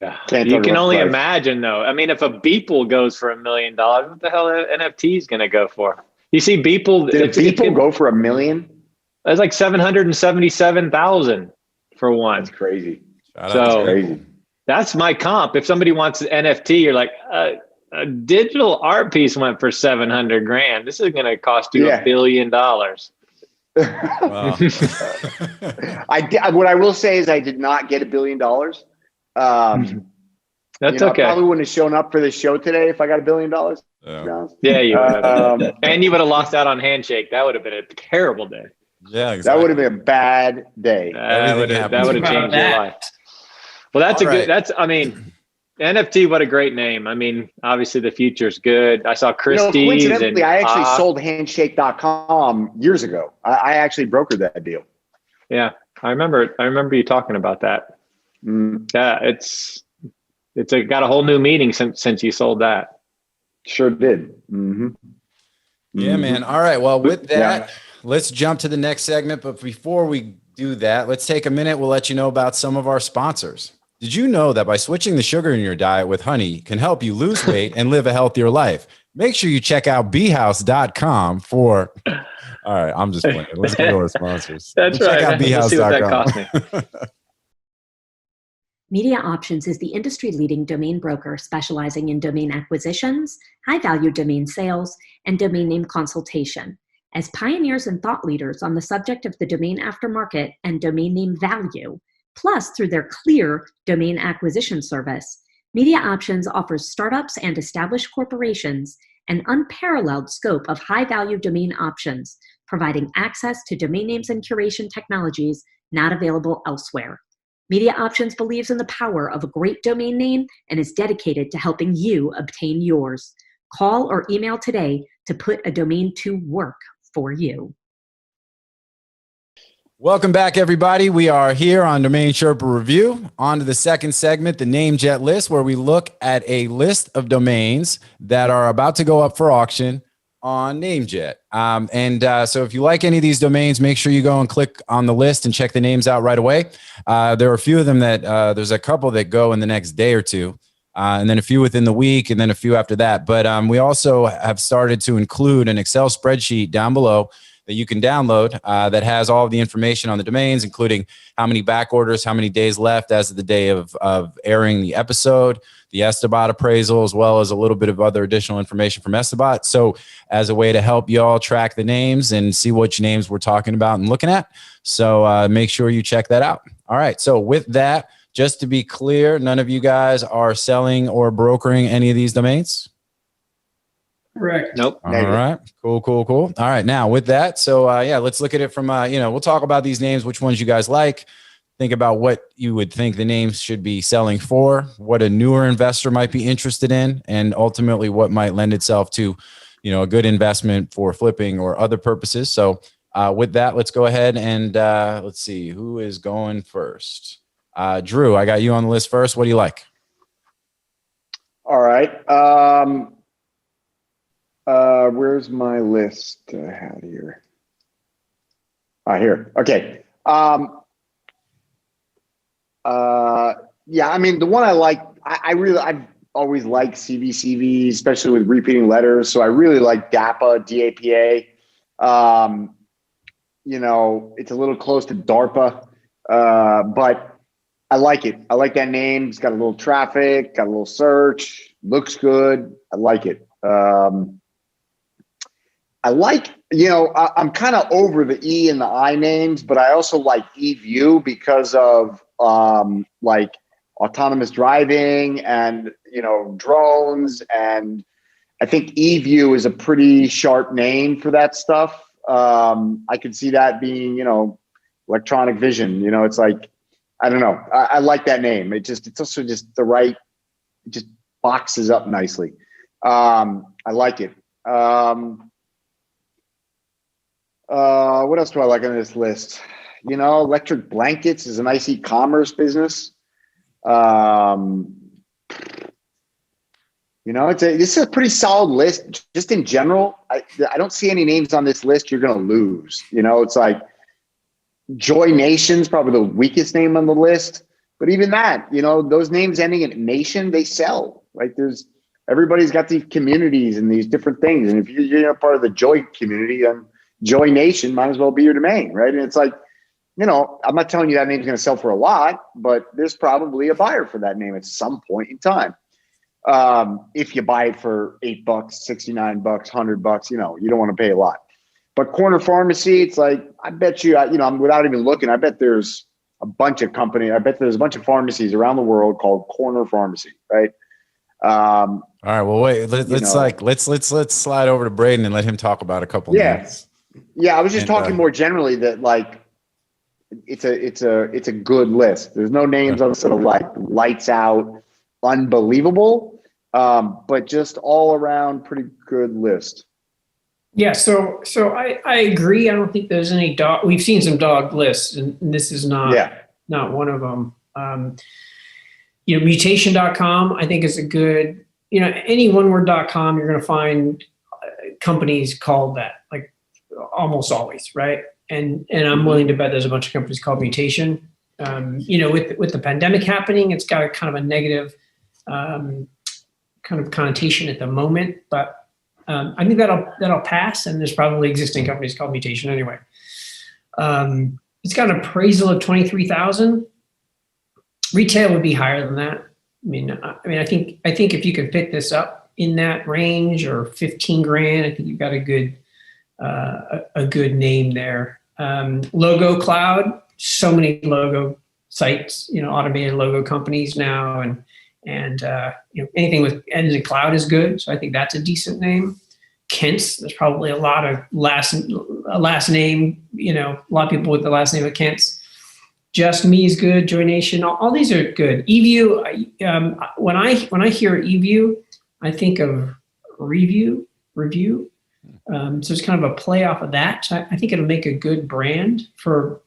S4: Yeah. You can only imagine though. I mean, if a Beeple goes for $1 million, what the hell NFT is going to go for? You see Beeple.
S3: Did Beeple go for $1 million?
S4: It's like 777,000 for one.
S3: That's crazy.
S4: That's crazy. That's my comp. If somebody wants an NFT, you're like, a digital art piece went for 700 grand. This is going to cost you $1 billion.
S1: Wow.
S3: What I will say is I did not get $1 billion.
S4: That's okay.
S3: I probably wouldn't have shown up for this show today if I got $1 billion.
S4: Yeah, you would have. And you would have lost out on Handshake. That would have been a terrible day.
S1: Yeah, exactly.
S3: That would have been a bad day.
S4: That would have changed your life. Well, NFT, what a great name. I mean, obviously the future's good. I saw Christie's.
S3: Coincidentally, I actually sold handshake.com years ago. I actually brokered that deal.
S4: Yeah, I remember you talking about that. Yeah, it's got a whole new meaning since you sold that.
S3: Sure did. Mm-hmm.
S1: Yeah, man. All right. Well, with that, let's jump to the next segment. But before we do that, let's take a minute. We'll let you know about some of our sponsors. Did you know that by switching the sugar in your diet with honey can help you lose weight and live a healthier life? Make sure you check out beehouse.com for. All right, I'm just playing. Let's go to our sponsors.
S4: That's right.
S1: Check out
S4: Let's see what that cost
S1: beehouse.com.
S4: me.
S5: Media Options is the industry-leading domain broker specializing in domain acquisitions, high-value domain sales, and domain name consultation. As pioneers and thought leaders on the subject of the domain aftermarket and domain name value, plus through their clear domain acquisition service, Media Options offers startups and established corporations an unparalleled scope of high-value domain options, providing access to domain names and curation technologies not available elsewhere. Media Options believes in the power of a great domain name and is dedicated to helping you obtain yours. Call or email today to put a domain to work for you.
S1: Welcome back, everybody. We are here on Domain Sherpa Review. On to the second segment, the NameJet list, where we look at a list of domains that are about to go up for auction on NameJet. So if you like any of these domains, make sure you go and click on the list and check the names out right away. There are a few of them that there's a couple that go in the next day or two, and then a few within the week, and then a few after that. But we also have started to include an Excel spreadsheet down below that you can download that has all of the information on the domains, including how many back orders, how many days left as of the day of airing the episode, the Estabot appraisal, as well as a little bit of other additional information from Estabot. So as a way to help y'all track the names and see which names we're talking about and looking at. So make sure you check that out. All right. So with that, just to be clear, none of you guys are selling or brokering any of these domains?
S2: Correct.
S4: Nope.
S1: All right. Cool. All right. Now with that, so let's look at it from, we'll talk about these names, which ones you guys like. Think about what you would think the names should be selling for, what a newer investor might be interested in, and ultimately what might lend itself to, a good investment for flipping or other purposes. So with that, let's go ahead and let's see who is going first. Drew, I got you on the list first. What do you like?
S3: All right. Where's my list I had here? Here. Okay. I mean, the one I like, I've always liked CVCV, especially with repeating letters. So I really like DAPA, DAPA. It's a little close to DARPA, but I like it. I like that name. It's got a little traffic, got a little search, looks good. I like it. I like, I'm kind of over the E and the I names, but I also like eView because of like autonomous driving and, drones. And I think eView is a pretty sharp name for that stuff. I could see that being, electronic vision, it's like, I don't know. I like that name. It's also just the right, it just boxes up nicely. I like it. What else do I like on this list? Electric blankets is a nice e-commerce business. This is a pretty solid list. Just in general, I don't see any names on this list you're going to lose. It's like Joy Nation's probably the weakest name on the list. But even that, those names ending in nation, they sell. Like everybody's got these communities and these different things. And if you're part of the Joy community, then Joy Nation might as well be your domain, right? And it's like, I'm not telling you that name's going to sell for a lot, but there's probably a buyer for that name at some point in time. If you buy it for $8, $69, $100, you don't want to pay a lot. But Corner Pharmacy, it's like, I bet you, without even looking, I bet there's a bunch of pharmacies around the world called Corner Pharmacy, right?
S1: All right. Well, wait. Let's slide over to Braden and let him talk about a couple.
S3: Names. Yeah. I was just talking more generally that like it's a good list. There's no names on sort of like lights out, unbelievable, but just all around pretty good list.
S2: Yeah, so I agree. I don't think there's any dog. We've seen some dog lists, and this is not one of them. Mutation.com, I think is a good, any oneword.com, you're going to find companies called that, like almost always, right? and I'm willing to bet there's a bunch of companies called Mutation. With the pandemic happening, it's got a kind of a negative kind of connotation at the moment, but I think that'll pass, and there's probably existing companies called Mutation anyway. It's got an appraisal of 23,000. Retail would be higher than that. I think if you can pick this up in that range or 15 grand, I think you've got a good name there. Logo Cloud, so many logo sites, automated logo companies now, and anything with ends in cloud is good. So I think that's a decent name. Kent's, there's probably a lot of last name, a lot of people with the last name of Kent's. Just Me is good. Joy Nation, all these are good. eView, when I hear eView, I think of review. So it's kind of a play off of that. So I think it'll make a good brand for,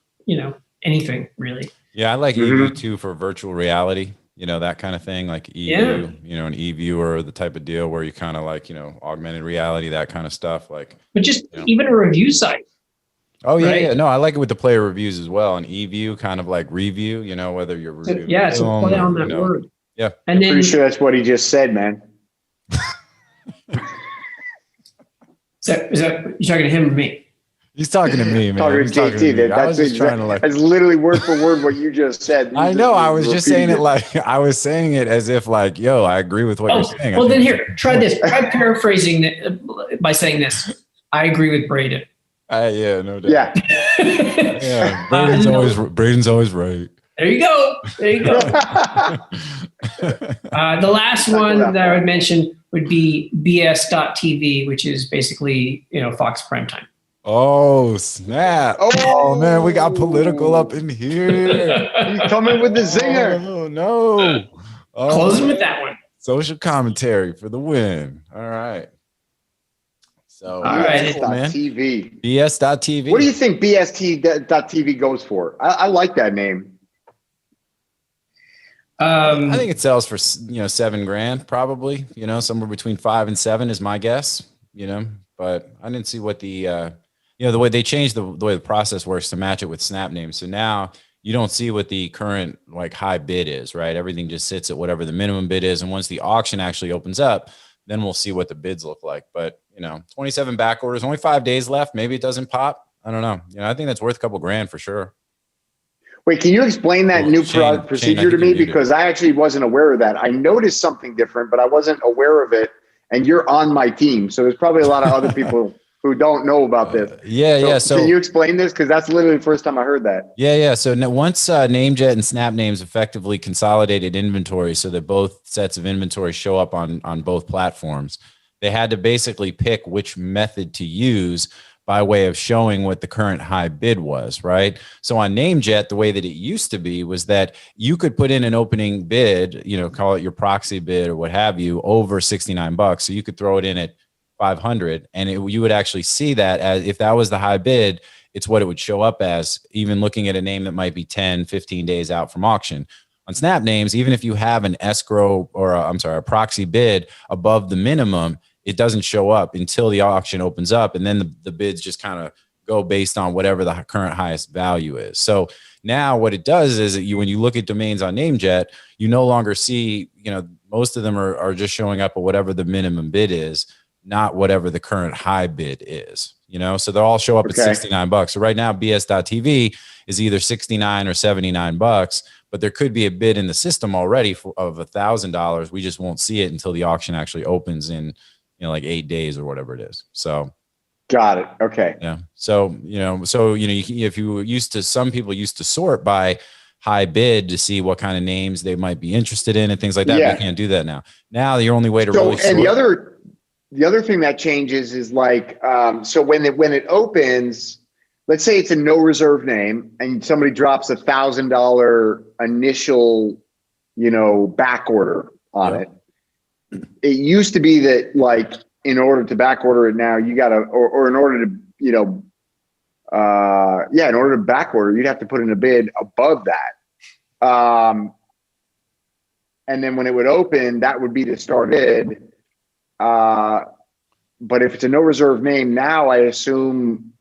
S2: anything really.
S1: Yeah, I like eView too for virtual reality, that kind of thing, like eView, an eViewer, the type of deal where you kind of like, augmented reality, that kind of stuff. Like,
S2: but just even a review site.
S1: Oh yeah,
S2: right?
S1: yeah. No, I like it with the player reviews as well. And eView, kind of like review, whether you're reviewing.
S2: Yeah, it's a play on that word.
S1: Yeah.
S3: I'm
S2: And then,
S3: pretty sure that's what he just said, man.
S2: is that you talking to him or me?
S1: He's talking to me, man.
S3: Talking
S1: He's
S3: to
S1: talking to
S3: JT.
S1: me. I was just trying to like.
S3: That's literally word for word what you just said.
S1: I know. I was just saying it like I was saying it as if like, yo, I agree with what you're saying.
S2: Well, then here, try this. Try paraphrasing by saying this. I agree with Braden.
S1: Yeah, no doubt.
S3: Yeah.
S1: Yeah. Braden's always right.
S2: There you go. The last one that I would mention would be BS.TV, which is basically, Fox Primetime.
S1: Oh, snap. Oh, man, we got political up in here.
S3: He's coming with the zinger.
S1: Oh, no.
S2: Closing with that one.
S1: Social commentary for the win. All right. So,
S2: all right,
S1: cool, man.
S3: TV.
S1: BS.TV.
S3: What do you think BS.TV goes for? I like that name.
S1: I think it sells for $7,000 probably. Somewhere between 5 and 7 is my guess. But I didn't see what the the way they changed the way the process works to match it with snap names. So now you don't see what the current like high bid is, right? Everything just sits at whatever the minimum bid is, and once the auction actually opens up, then we'll see what the bids look like. But 27 back orders, only 5 days left. Maybe it doesn't pop. I don't know. I think that's worth a couple grand for sure.
S3: Wait, can you explain that new procedure to me? Because I actually wasn't aware of that. I noticed something different, but I wasn't aware of it. And you're on my team, so there's probably a lot of other people who don't know about this. So can you explain this? Because that's literally the first time I heard that.
S1: Yeah. So once NameJet and Snap Names effectively consolidated inventory so that both sets of inventory show up on both platforms, they had to basically pick which method to use by way of showing what the current high bid was, right? So on NameJet, the way that it used to be was that you could put in an opening bid, call it your proxy bid or what have you, over $69. So you could throw it in at 500 and you would actually see that as if that was the high bid, it's what it would show up as, even looking at a name that might be 10, 15 days out from auction. On Snap Names, even if you have an escrow or a proxy bid above the minimum, it doesn't show up until the auction opens up. And then the bids just kind of go based on whatever the current highest value is. So now what it does is that when you look at domains on NameJet, you no longer see, most of them are just showing up at whatever the minimum bid is, not whatever the current high bid is, so they'll all show up at $69. So right now BS.TV is either $69 or $79, but there could be a bid in the system already of $1,000. We just won't see it until the auction actually opens in, like 8 days or whatever it is. So
S3: got it. Okay.
S1: Yeah. So, if you were used to, some people used to sort by high bid to see what kind of names they might be interested in and things like that. Yeah. They can't do that now. Now the only way to really sort.
S3: And the other thing that changes is like, so when it opens, let's say it's a no reserve name and somebody drops $1,000 initial, back order on it. It used to be that like in order to back order it now, you gotta, or in order to, in order to back order, you'd have to put in a bid above that. And then when it would open, that would be the start bid. But if it's a no reserve name now, I assume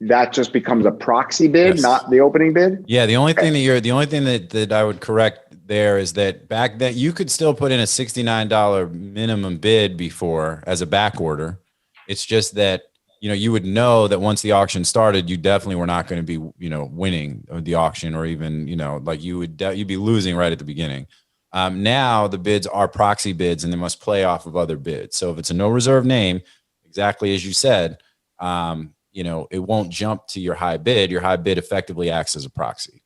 S3: that just becomes a proxy bid,
S1: Yes.
S3: not the opening bid?
S1: Yeah, the only thing that I would correct there is that back then you could still put in a $69 minimum bid before as a back order. It's just that, you would know that once the auction started, you definitely were not going to be, winning the auction, or even, like you'd be losing right at the beginning. Now the bids are proxy bids and they must play off of other bids. So if it's a no reserve name, exactly as you said, it won't jump to your high bid. Your high bid effectively acts as a proxy.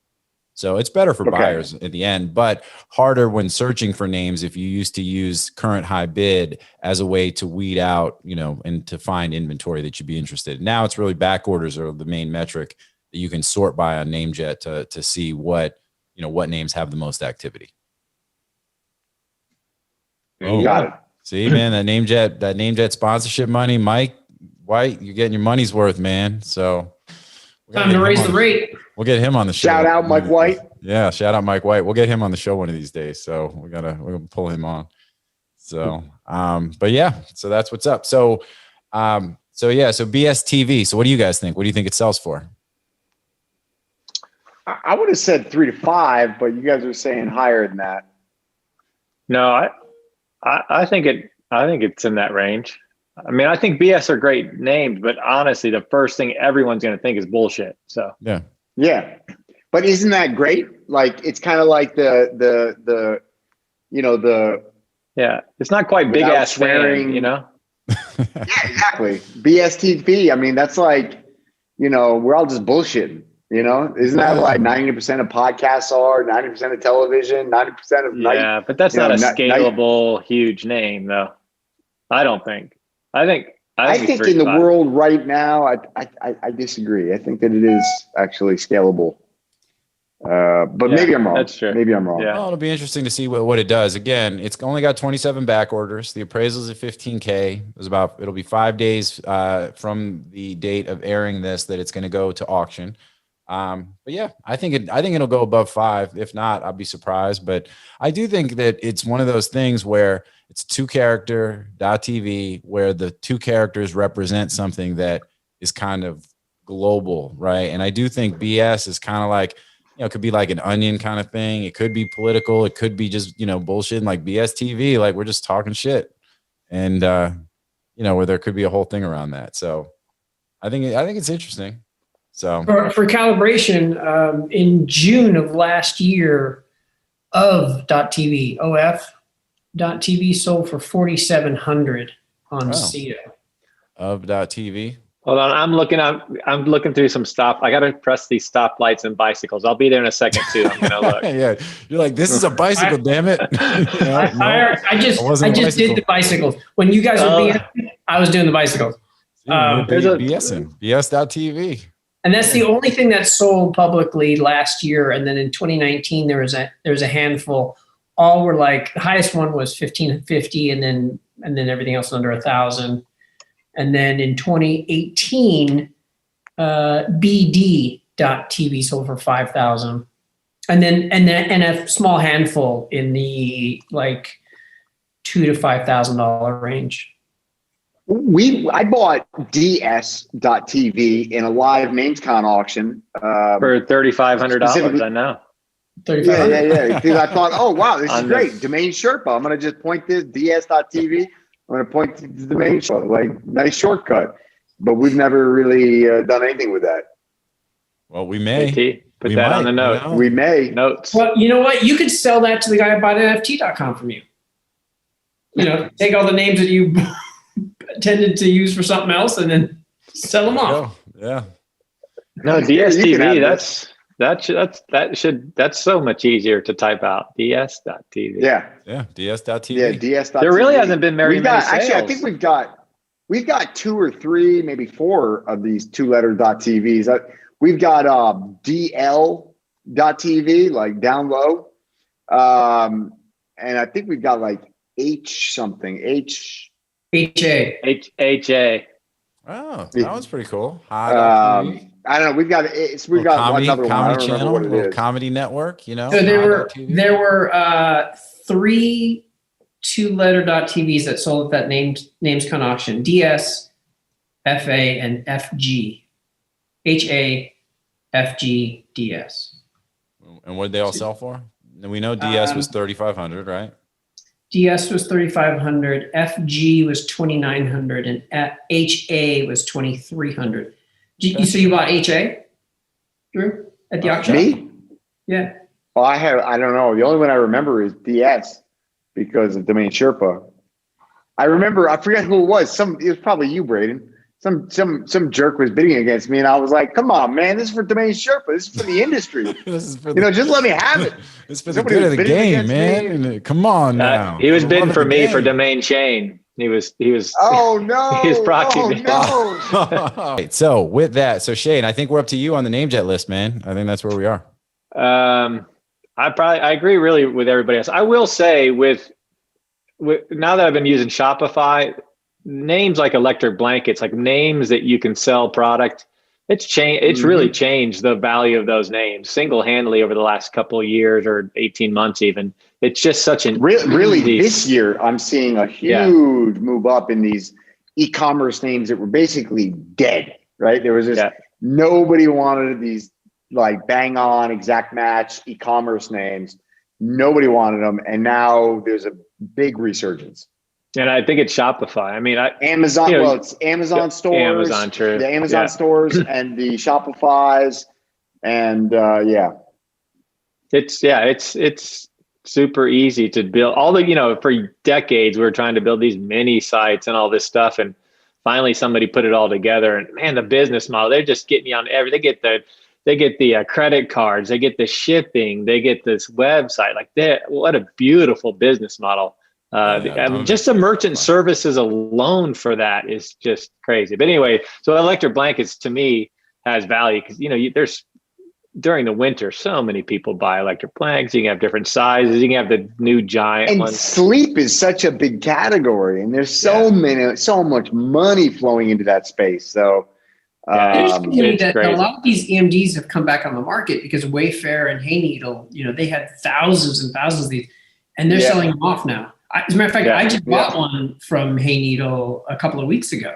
S1: So it's better for buyers at the end, but harder when searching for names if you used to use current high bid as a way to weed out, and to find inventory that you'd be interested in. Now it's really back orders are the main metric that you can sort by on NameJet to see what names have the most activity.
S3: Oh, got it.
S1: See, man, that NameJet sponsorship money, Mike White, you're getting your money's worth, man. So
S2: time to raise the rate.
S1: We'll get him on the show.
S3: Shout out Mike White.
S1: Yeah, shout out Mike White. We'll get him on the show one of these days. So we're gonna pull him on. So, but yeah, so that's what's up. So BSTV. So what do you guys think? What do you think it sells for?
S3: I would have said 3 to 5, but you guys are saying higher than that.
S4: No, I think it's in that range. I mean, I think BS are great names, but honestly, the first thing everyone's going to think is bullshit. So
S3: yeah. But isn't that great? Like, it's kind of like the
S4: it's not quite big ass swearing,
S3: Yeah, exactly. BSTP. I mean, that's like, we're all just bullshitting. Isn't that like 90% of podcasts are, 90% of television, 90% of
S4: night? But that's not a scalable, huge name, though. I don't think. I think
S3: in the world right now, I disagree. I think that it is actually scalable. But maybe I'm wrong.
S4: That's true.
S3: Maybe I'm wrong.
S1: Yeah. Well, it'll be interesting to see what it does. Again, it's only got 27 back orders. The appraisal's at $15K. It'll be 5 days from the date of airing this that it's going to go to auction. But yeah, I think it'll go above 5. If not, I'll be surprised. But I do think that it's one of those things where it's 2-character .tv, where the 2 characters represent something that is kind of global, right? And I do think BS is kind of like, it could be like an onion kind of thing. It could be political. It could be just, bullshit. Like BS TV, like we're just talking shit, and where there could be a whole thing around that. So I think it's interesting. So
S2: for calibration, in June of last year, of.tv sold for 4,700 on CETA.
S1: Of.tv.
S4: Hold on, I'm looking through some stop. I got to press these stoplights and bicycles. I'll be there in a second too. I'm gonna look.
S1: Yeah, you're like, this is a bicycle, damn it.
S2: I just did the bicycles when you guys were BSing. I was doing the bicycles.
S1: There's a BS.tv.
S2: And that's the only thing that sold publicly last year. And then in 2019, there was a handful. All were like, the highest one was 1,550, and then everything else under 1,000. And then in 2018, BD.tv sold for 5,000, and a small handful in the like $2,000 to $5,000 range.
S3: I bought DS.tv in a live NamesCon auction
S4: for $3,500. I know.
S3: Yeah. Because I thought, oh wow, this is great. Domain Sherpa. I'm going to just point this DS.tv. I'm going to point to the Domain Sherpa. Like, nice shortcut. But we've never really done anything with that.
S1: Well, we may.
S4: Put that on the note.
S3: We may.
S4: Notes.
S2: Well, you know what? You could sell that to the guy who bought NFT.com from you. Take all the names that you intended to use for something else and then sell them off.
S1: Yeah.
S4: No, DSTV, that's so much easier to type out. DS.tv.
S3: Yeah,
S1: DS.tv.
S3: Yeah, DS.tv.
S4: There really hasn't been very many sales.
S3: Actually, I think we've got 2 or 3, maybe 4 of these 2-letter .tvs. We've got DL.tv, like down low. And I think we've got like HA.
S1: Oh, that one's pretty cool.
S3: I don't know. We've got another one. I don't remember what it is.
S1: Comedy network,
S2: So there were 3 2-letter .tvs that sold at that NamesCon auction: DS, FA, and FG. HAFGDS.
S1: And what did they all sell for? And we know DS was 3,500, right?
S2: DS was 3,500, FG was 2,900, and HA was 2,300. So you bought HA, Drew, at the auction?
S3: Me?
S2: Yeah.
S3: Oh, I don't know. The only one I remember is DS because of Domain Sherpa. I forget who it was. It was probably you, Braden. Some jerk was bidding against me, and I was like, "Come on, man! This is for Domain Sherpa. This is for the industry.
S1: This is for
S3: just let me have it."
S1: It's for the good of the game, man. Come on now.
S4: He was bidding for me for Domain Chain. He was.
S3: Oh no!
S4: He was proxy.
S3: Oh no!
S1: Right, so with that, Shane, I think we're up to you on the NameJet list, man. I think that's where we are.
S4: I agree really with everybody else. I will say with now that I've been using Shopify, names like electric blankets, like names that you can sell product, it's really changed the value of those names single-handedly over the last couple of years or 18 months even. It's just such an
S3: really this year I'm seeing a huge move up in these e-commerce names that were basically dead, right? There was just nobody wanted these like bang on exact match e-commerce names. Nobody wanted them, and now there's a big resurgence.
S4: And I think it's Shopify. I mean,
S3: Amazon. It's Amazon stores,
S4: Amazon, true.
S3: The Amazon stores, and the Shopify's, and
S4: it's super easy to build. All the for decades we were trying to build these mini sites and all this stuff, and finally somebody put it all together. And man, the business model, they're just getting you on every. They get the credit cards, they get the shipping, they get this website. Like what a beautiful business model. Just the merchant services alone for that is just crazy. But anyway, so electric blankets to me has value because there's during the winter so many people buy electric blankets. You can have different sizes. You can have the new giant
S3: and
S4: ones.
S3: Sleep is such a big category, and there's so much money flowing into that space. So
S2: that a lot of these EMDs have come back on the market because Wayfair and Hayneedle, they had thousands and thousands of these, and they're selling them off now. As a matter of fact, I just bought one from Hayneedle a couple of weeks ago,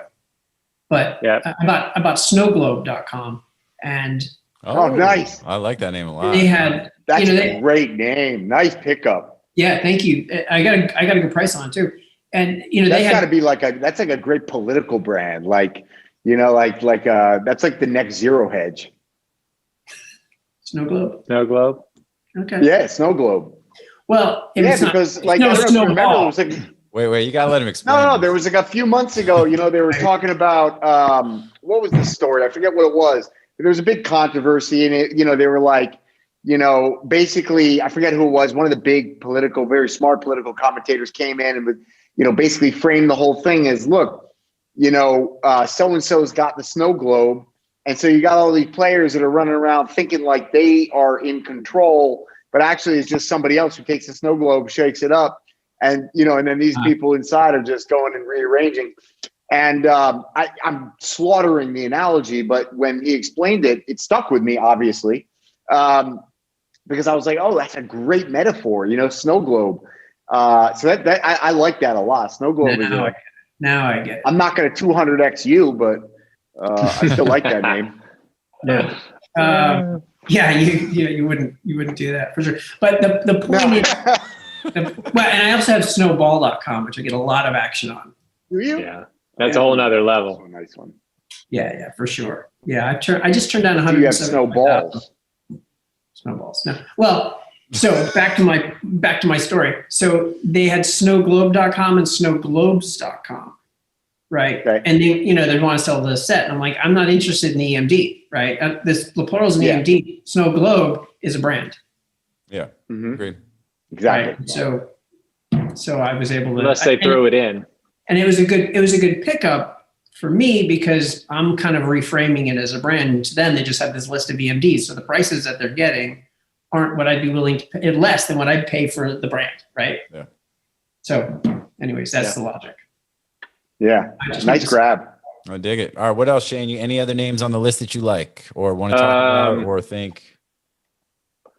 S2: but I bought snowglobe.com, and
S3: nice.
S1: I like that name a lot.
S2: They had
S3: that's a great name. Nice pickup.
S2: Yeah, thank you. I got a good price on it too, and
S3: that's got to be that's like a great political brand, like that's like the next Zero Hedge.
S2: Snow Globe. Okay.
S3: Yeah, Snow Globe.
S2: Well,
S3: because I don't know if you remember, it was like
S1: wait, you gotta let him explain.
S3: No, there was like a few months ago, they were talking about what was the story? I forget what it was. There was a big controversy in it. They were like, basically, I forget who it was. One of the big very smart political commentators came in and would, basically framed the whole thing as, look, so-and-so's got the snow globe. And so you got all these players that are running around thinking like they are in control, but actually it's just somebody else who takes the snow globe, shakes it up. And, and then these people inside are just going and rearranging. And I'm slaughtering the analogy, but when he explained it, it stuck with me, obviously, because I was like, oh, that's a great metaphor, snow globe. So that I like that a lot. Snow globe is like,
S2: now I get it.
S3: I'm not going to 200x you, but I still like that name.
S2: Yeah. You wouldn't do that for sure. But the point is, and I also have snowball.com, which I get a lot of action on.
S3: Do you?
S4: Yeah. That's a whole nother level.
S3: That's a nice one.
S2: Yeah, for sure. Yeah, I just turned down 100.
S3: Do you have snowballs?
S2: Snowballs. No. Well, so back to my story. So they had snowglobe.com and snowglobes.com, right?
S3: Okay.
S2: And they want to sell the set. And I'm like, I'm not interested in the EMD, right? This Leporel's an EMD. Snow Globe is a brand.
S1: Yeah, agreed.
S3: Exactly.
S2: Right? So I was able to.
S4: Unless they throw it in.
S2: And it was a good pickup for me because I'm kind of reframing it as a brand. And to them, they just have this list of EMDs. So the prices that they're getting aren't what I'd be willing to pay, less than what I'd pay for the brand, right?
S1: Yeah.
S2: So anyways, that's the logic.
S3: Yeah, nice grab.
S1: I dig it. All right, what else, Shane? Any other names on the list that you like or want to talk about or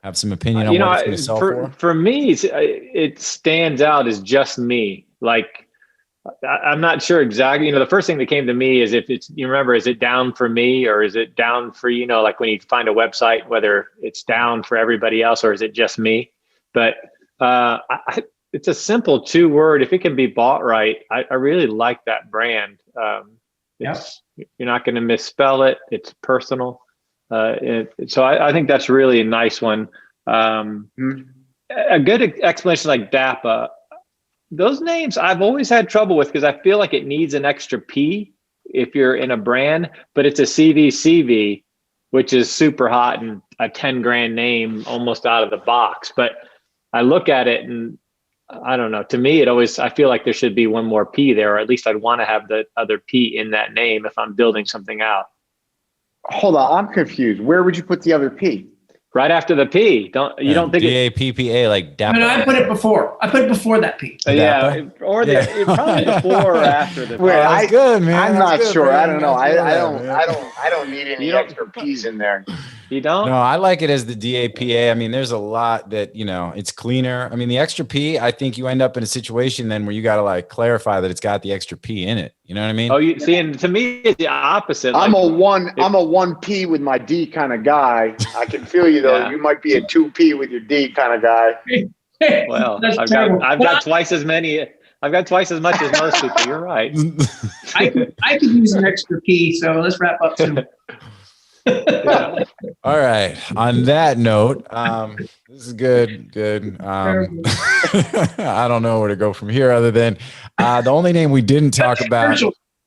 S1: have some opinion on what it's going to sell for?
S4: For me, it stands out as just me. Like, I'm not sure exactly. The first thing that came to me is if it's, you remember, is it down for me or is it down for, like when you find a website, whether it's down for everybody else or is it just me? But it's a simple 2-word. If it can be bought right, I really like that brand. You're not going to misspell it. It's personal. So I think that's really a nice one. A good explanation like DAPA. Those names I've always had trouble with because I feel like it needs an extra P if you're in a brand, but it's a CVCV, which is super hot and a 10 grand name almost out of the box. But I look at it and I don't know, to me, I feel like there should be one more P there, or at least I'd want to have the other P in that name if I'm building something out.
S3: Hold on, I'm confused. Where would you put the other P?
S4: Right after the P. Don't think
S1: DAPPA like DAPA?
S2: No, I put it before. I put it before that P.
S4: Yeah, or probably before or after the P.
S3: Well,
S1: that's good, man.
S3: I'm
S1: That's
S3: not
S1: good,
S3: sure.
S1: man.
S3: I don't know.
S1: That's
S3: I don't need any extra P's in there.
S4: You don't?
S1: No, I like it as the DAPA. I mean, there's a lot that, it's cleaner. I mean, the extra P, I think you end up in a situation then where you got to like clarify that it's got the extra P in it. You know what I mean?
S4: Oh, you see, and to me, it's the opposite.
S3: I'm a 1P with my D kind of guy. I can feel you though.
S4: Yeah.
S3: You might be a 2P with your D kind of guy.
S4: Well, I've got twice as many. I've got twice as much as most people. You're right.
S2: I could use an extra P, so let's wrap up soon.
S4: Yeah.
S1: All right. On that note, this is good. I don't know where to go from here other than the only name we didn't talk about.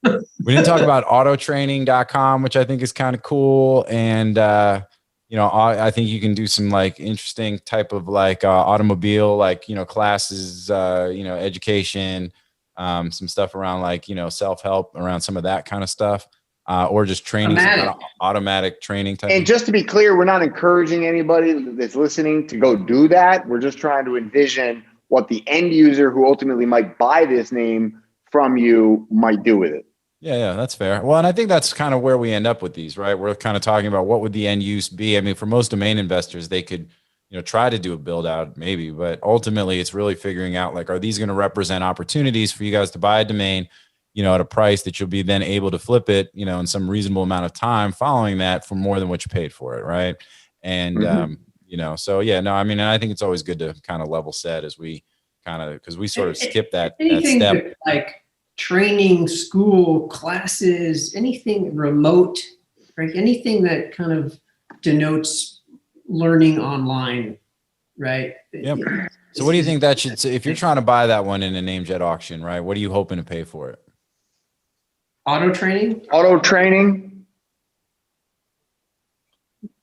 S1: We didn't talk about autotraining.com, which I think is kind of cool. And, I think you can do some like interesting type of like automobile, like, classes, education, some stuff around like, self-help around some of that kind of stuff. Or just training, automatic training type.
S3: And just to be clear, we're not encouraging anybody that's listening to go do that. We're just trying to envision what the end user who ultimately might buy this name from you might do with it.
S1: Yeah, that's fair. Well, and I think that's kind of where we end up with these, right? We're kind of talking about what would the end use be. I mean, for most domain investors, they could, try to do a build out maybe, but ultimately it's really figuring out like, are these going to represent opportunities for you guys to buy a domain, at a price that you'll be then able to flip it, in some reasonable amount of time following that for more than what you paid for it. Right. And, so yeah, no, I mean, and I think it's always good to kind of level set as we because we sort of skip that step.
S2: Like training, school, classes, anything remote, right? Anything that kind of denotes learning online, right?
S1: Yep. So what do you think that should, if you're trying to buy that one in a namejet auction, right? What are you hoping to pay for it?
S2: Auto training,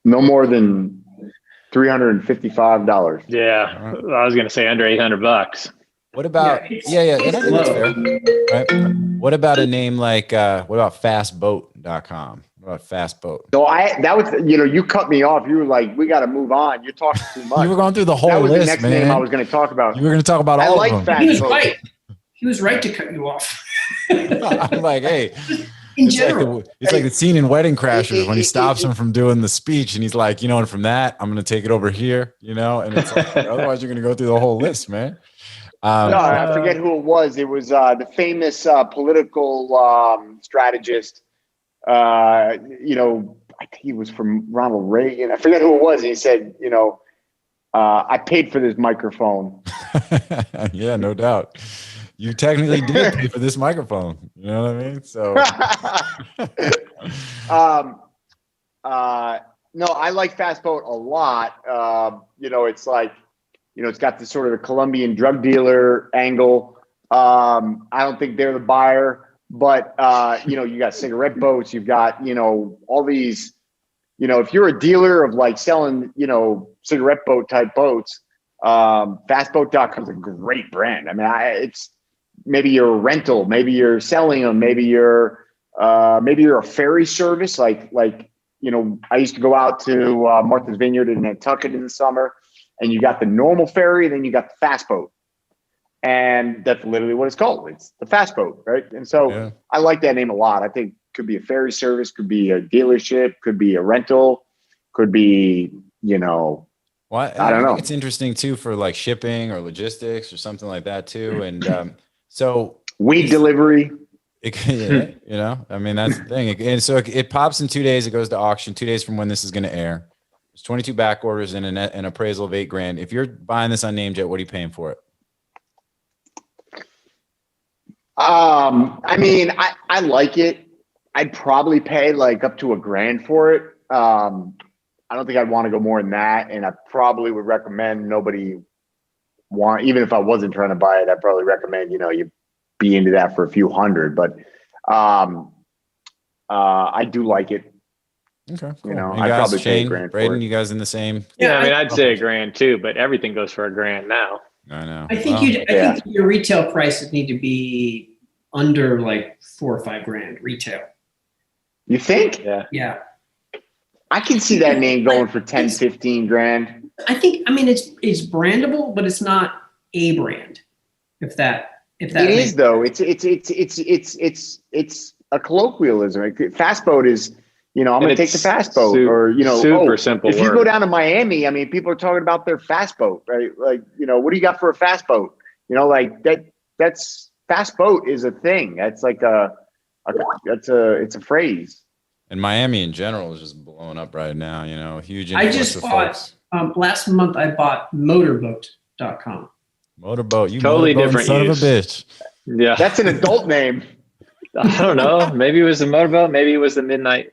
S2: no more than $355.
S4: Yeah, I was going to say under $800.
S1: What about yeah, and I think that's fair, right? What about a name like what about fastboat.com? What about Fastboat?
S3: So that was you cut me off. You were like, we got to move on. You're talking too much.
S1: You were going through the whole
S3: that was
S1: list,
S3: the next
S1: man.
S3: name I was going to talk about.
S1: You were going to talk about all of them.
S2: He was right. He was right to cut you off.
S1: I'm like, hey,
S2: in general,
S1: it's like the scene in Wedding Crashers when he stops him from doing the speech and he's like, and from that, I'm going to take it over here, and it's like, otherwise you're going to go through the whole list, man.
S3: No, I forget who it was. It was the famous political strategist. I think he was from Ronald Reagan. I forget who it was. He said, I paid for this microphone.
S1: Yeah, no doubt. You technically did pay for this microphone. You know what I mean? So,
S3: no, I like Fastboat a lot. It's like, it's got this sort of the Colombian drug dealer angle. I don't think they're the buyer, but you got cigarette boats. You've got, all these, if you're a dealer of like selling, cigarette boat type boats, Fastboat.com is a great brand. I mean, it's maybe you're a rental, maybe you're selling them, maybe you're a ferry service. Like, I used to go out to Martha's Vineyard in Nantucket in the summer, and you got the normal ferry, and then you got the fast boat. And that's literally what it's called. It's the fast boat, right? And so I like that name a lot. I think could be a ferry service, could be a dealership, could be a rental, could be,
S1: Well,
S3: I don't know.
S1: It's interesting too for like shipping or logistics or something like that too. And so
S3: Weed delivery.
S1: Yeah, you know, I mean, that's the thing. And so it pops in 2 days. It goes to auction 2 days from when this is going to air. There's 22 back orders and an appraisal of $8,000. If you're buying this on NameJet, what are you paying for it?
S3: I mean, I like it. I'd probably pay like up to $1,000 for it. I don't think I'd want to go more than that. And I probably would recommend nobody even if I wasn't trying to buy it, I'd probably recommend, you be into that for a few hundred, but I do like it.
S1: Okay. Cool.
S3: I'd probably
S1: Shane,
S3: pay $1,000
S1: Braden,
S3: for it.
S1: you guys in the same?
S4: Yeah, I mean, I'd say $1,000 too, but everything goes for $1,000 now.
S1: I know.
S2: I think I think your retail prices need to be under like $4,000 or $5,000 retail.
S3: You think?
S2: Yeah.
S3: I can see that name going for 10, 15 grand.
S2: I mean, it's brandable, but it's not a brand. If that
S3: it is though. It's a colloquialism. Fastboat is, I'm going to take the fastboat, or
S4: super simple.
S3: If you go down to Miami, I mean, people are talking about their fastboat, right? Like, what do you got for a fastboat? Like that. That's fastboat is a thing. That's like it's a phrase.
S1: And Miami in general is just blowing up right now. Huge.
S2: I just bought last month. I bought motorboat.com.
S1: Motorboat, you
S4: totally different
S1: son
S4: use.
S1: of a bitch.
S4: Yeah,
S3: that's an adult name.
S4: I don't know. Maybe it was the motorboat. Maybe it was the midnight.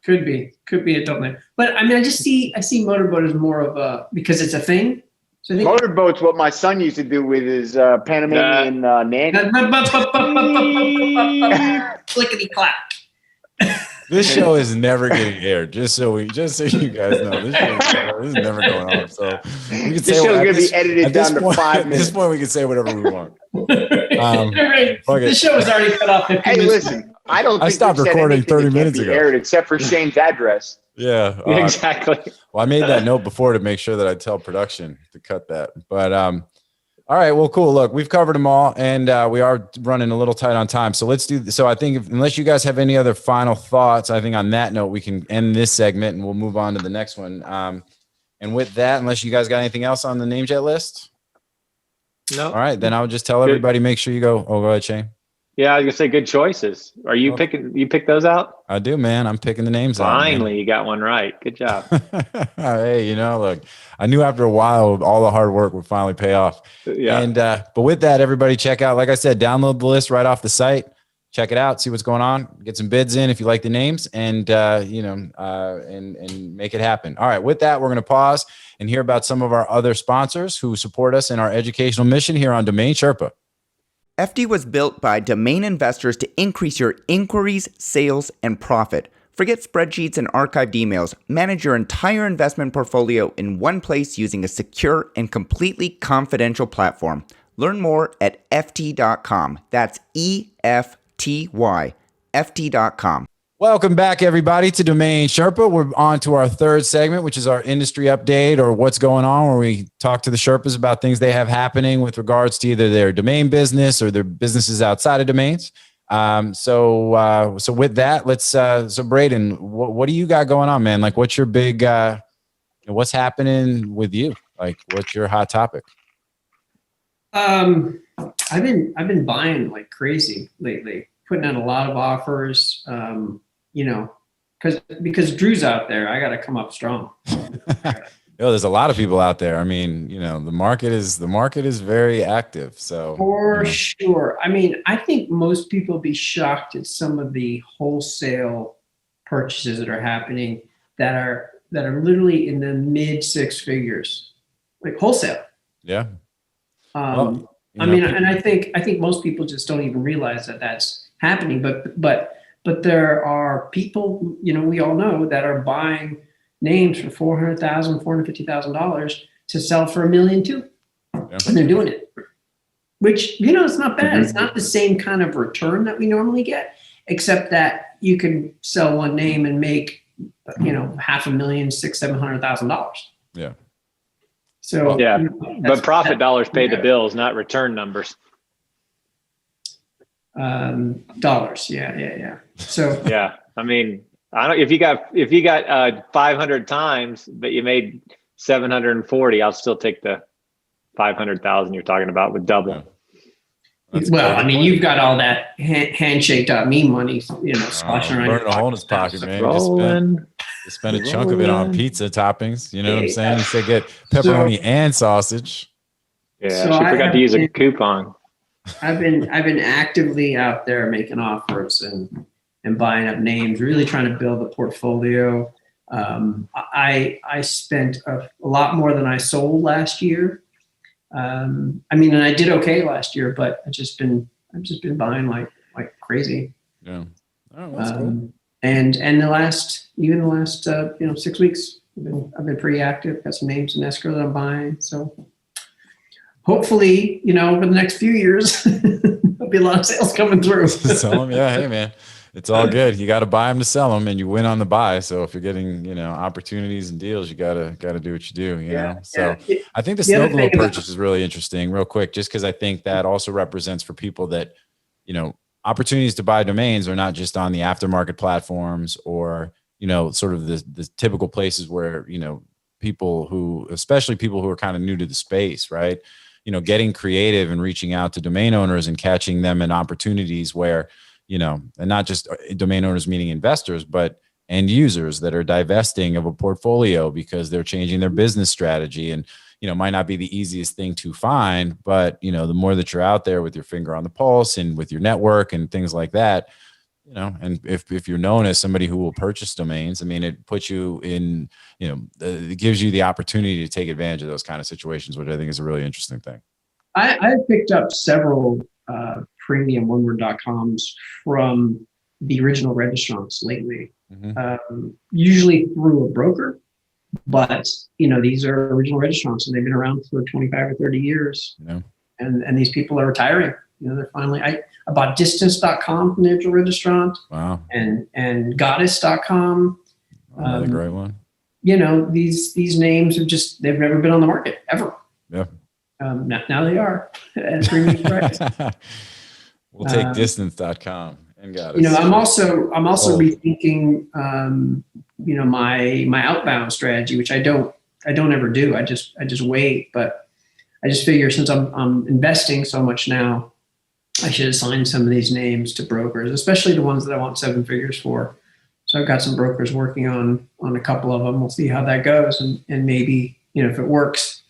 S2: Could be adult name. But I mean, I see motorboat as more of a, because it's a thing. So I think
S3: motorboat's what my son used to do with his Panamanian nanny.
S2: Clickety clack.
S1: This show is never getting aired. Just so you guys know, this is never going on. So we can
S3: this show's going to be edited down to 5 minutes.
S1: At this point, we can say whatever we want.
S2: The show was already cut off.
S3: Hey, listen, I
S1: stopped recording 30 minutes ago.
S3: Aired except for Shane's address.
S1: Yeah,
S4: exactly.
S1: Well, I made that note before to make sure that I tell production to cut that. But all right, well, cool. Look, we've covered them all, and we are running a little tight on time. So let's do. So I think unless you guys have any other final thoughts, I think on that note we can end this segment and we'll move on to the next one. And with that, unless you guys got anything else on the NameJet list,
S4: no.
S1: All right, then I'll just tell everybody. Make sure you go. Oh, go ahead, Shane.
S4: Yeah, I was gonna say good choices. Are you picking? You pick those out?
S1: I do, man. I'm picking the names out.
S4: Finally, you got one right. Good job.
S1: Hey, look, I knew after a while all the hard work would finally pay off.
S4: Yeah.
S1: And but with that, everybody check out. Like I said, download the list right off the site. Check it out. See what's going on. Get some bids in if you like the names, and and make it happen. All right. With that, we're gonna pause and hear about some of our other sponsors who support us in our educational mission here on Domain Sherpa.
S6: FD was built by domain investors to increase your inquiries, sales, and profit. Forget spreadsheets and archived emails. Manage your entire investment portfolio in one place using a secure and completely confidential platform. Learn more at FT.com. That's EFTY, FT.com.
S1: Welcome back, everybody, to Domain Sherpa. We're on to our third segment, which is our industry update, or what's going on, where we talk to the Sherpas about things they have happening with regards to either their domain business or their businesses outside of domains. So with that, let's. So Braden, what do you got going on, man? Like, what's your big? What's happening with you? Like, what's your hot topic?
S2: I've been buying like crazy lately, putting out a lot of offers. Because Drew's out there, I got to come up strong.
S1: There's a lot of people out there. I mean, the market is very active. So
S2: for sure. I mean, I think most people be shocked at some of the wholesale purchases that are happening that are literally in the mid 6 figures, like wholesale.
S1: Yeah.
S2: And I think most people just don't even realize that that's happening. But there are people, we all know, that are buying names for $400,000, $450,000 to sell for $1 million too, and they're doing it. Which it's not bad. It's not the same kind of return that we normally get, except that you can sell one name and make $500,000, $600,000-$700,000.
S1: Yeah.
S2: So
S4: but profit dollars pay the bills, not return numbers.
S2: Dollars. Yeah. So
S4: yeah, I mean, I don't. If you got 500 times, but you made 740, I'll still take the 500,000 you're talking about with double.
S2: Well, I mean, you've got all that handshake.me money, sloshing around.
S1: Burning a hole in his pocket, man. Just spend a chunk of it on pizza toppings. You know what I'm saying? You said get pepperoni and sausage.
S4: Yeah, she forgot to use a coupon.
S2: I've been actively out there making offers and buying up names, really trying to build a portfolio. I spent a lot more than I sold last year. And I did okay last year, but I've just been buying like crazy.
S1: Yeah. Oh, that's cool.
S2: And the last 6 weeks, I've been pretty active. Got some names in escrow that I'm buying. So hopefully, over the next few years, there'll be a lot of sales coming through.
S1: Sell them, yeah. Hey, man, it's all good. You got to buy them to sell them, and you win on the buy. So if you're getting, opportunities and deals, you gotta do what you do. You know. So I think the snow globe purchase is really interesting. Real quick, just because I think that also represents for people that, opportunities to buy domains are not just on the aftermarket platforms or, sort of the typical places where, especially people who are kind of new to the space, right? Getting creative and reaching out to domain owners and catching them in opportunities where, and not just domain owners, meaning investors, but end users that are divesting of a portfolio because they're changing their business strategy and, might not be the easiest thing to find, but, the more that you're out there with your finger on the pulse and with your network and things like that, and if you're known as somebody who will purchase domains, it puts you in, it gives you the opportunity to take advantage of those kind of situations, which I think is a really interesting thing.
S2: I've picked up several premium oneword.coms from the original registrants lately, usually through a broker. But, these are original registrants and they've been around for 25 or 30 years. And these people are retiring. They're finally, I bought distance.com from the original registrant.
S1: Wow.
S2: And goddess.com.
S1: Another great one.
S2: These names they've never been on the market ever.
S1: Yeah.
S2: Now they are at a premium price.
S1: We'll take distance.com and Goddess.
S2: I'm also rethinking, my outbound strategy, which I don't ever do. I just wait, but I just figure since I'm investing so much now, I should assign some of these names to brokers, especially the ones that I want 7 figures for. So I've got some brokers working on a couple of them. We'll see how that goes. And maybe, if it works,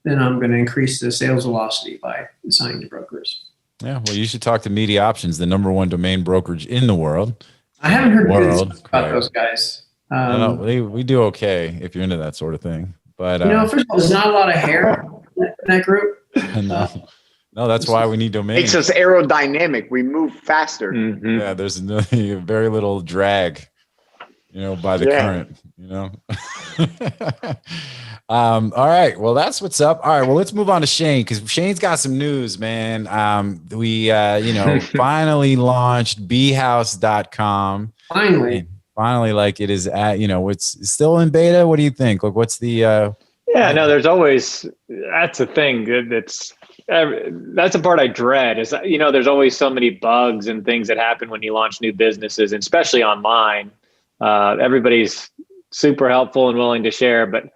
S2: then I'm going to increase the sales velocity by assigning to brokers.
S1: Yeah. Well, you should talk to Media Options, the #1 domain brokerage in the world.
S2: I haven't heard good stuff about those guys.
S1: No, we do okay if you're into that sort of thing. But
S2: first of all, there's not a lot of hair in that group.
S1: No, that's why we need domains.
S3: Makes us aerodynamic. We move faster.
S4: Mm-hmm.
S1: Yeah, there's very little drag, by the current, all right. Well, that's what's up. All right. Well, let's move on to Shane because Shane's got some news, man. We, finally launched bhouse.com. Finally, like it is at, it's still in beta. What do you think? Like, what's the,
S4: there's always, that's a thing that's a part I dread is, there's always so many bugs and things that happen when you launch new businesses, and especially online. Everybody's super helpful and willing to share, but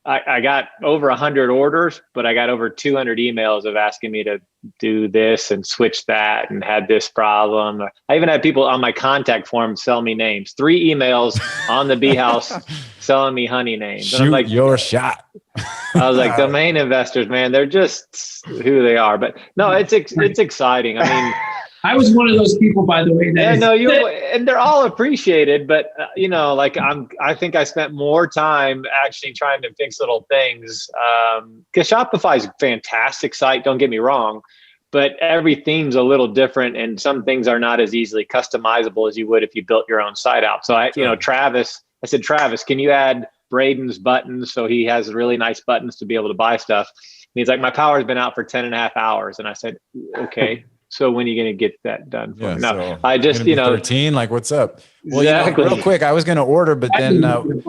S4: I got over 100 orders, but I got over 200 emails of asking me to do this and switch that and had this problem. I even had people on my contact form sell me names. 3 emails on the bhouse selling me honey names.
S1: Shoot, and I'm like, your shot.
S4: I was like, domain investors, man, they're just who they are. But no, it's exciting.
S2: I was one of those people, by the way.
S4: And they're all appreciated, but I think I spent more time actually trying to fix little things. Because Shopify is a fantastic site, don't get me wrong, but every theme's a little different, and some things are not as easily customizable as you would if you built your own site out. So I said, Travis, can you add Braden's buttons so he has really nice buttons to be able to buy stuff? And he's like, my power's been out for 10.5 hours, and I said, okay. So when are you going to get that done? For me? No,
S1: so
S4: I just,
S1: 13, like what's up? Well,
S4: exactly.
S1: Real quick, I was going to order, but then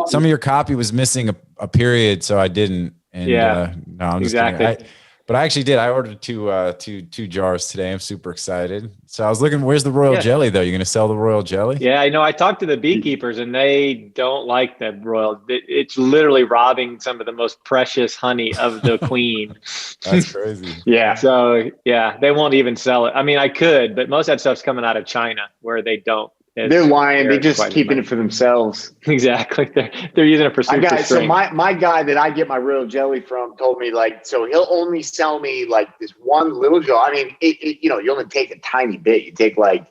S1: some of your copy was missing a period. So I didn't. And, no, I'm just
S4: exactly.
S1: kidding. But I actually did. I ordered two jars today. I'm super excited. So I was looking, where's the royal jelly though? You're going to sell the royal jelly?
S4: Yeah, I know. I talked to the beekeepers and they don't like the royal. It's literally robbing some of the most precious honey of the queen.
S1: That's crazy.
S3: Yeah.
S4: So yeah, they won't even sell it. I mean, I could, but most of that stuff's coming out of China where they don't.
S3: They're lying. They're just keeping it for themselves.
S4: Exactly. They're using it for super strength.
S3: So my guy that I get my royal jelly from told me so he'll only sell me like this one little jar. I mean, you only take a tiny bit. You take
S4: Well,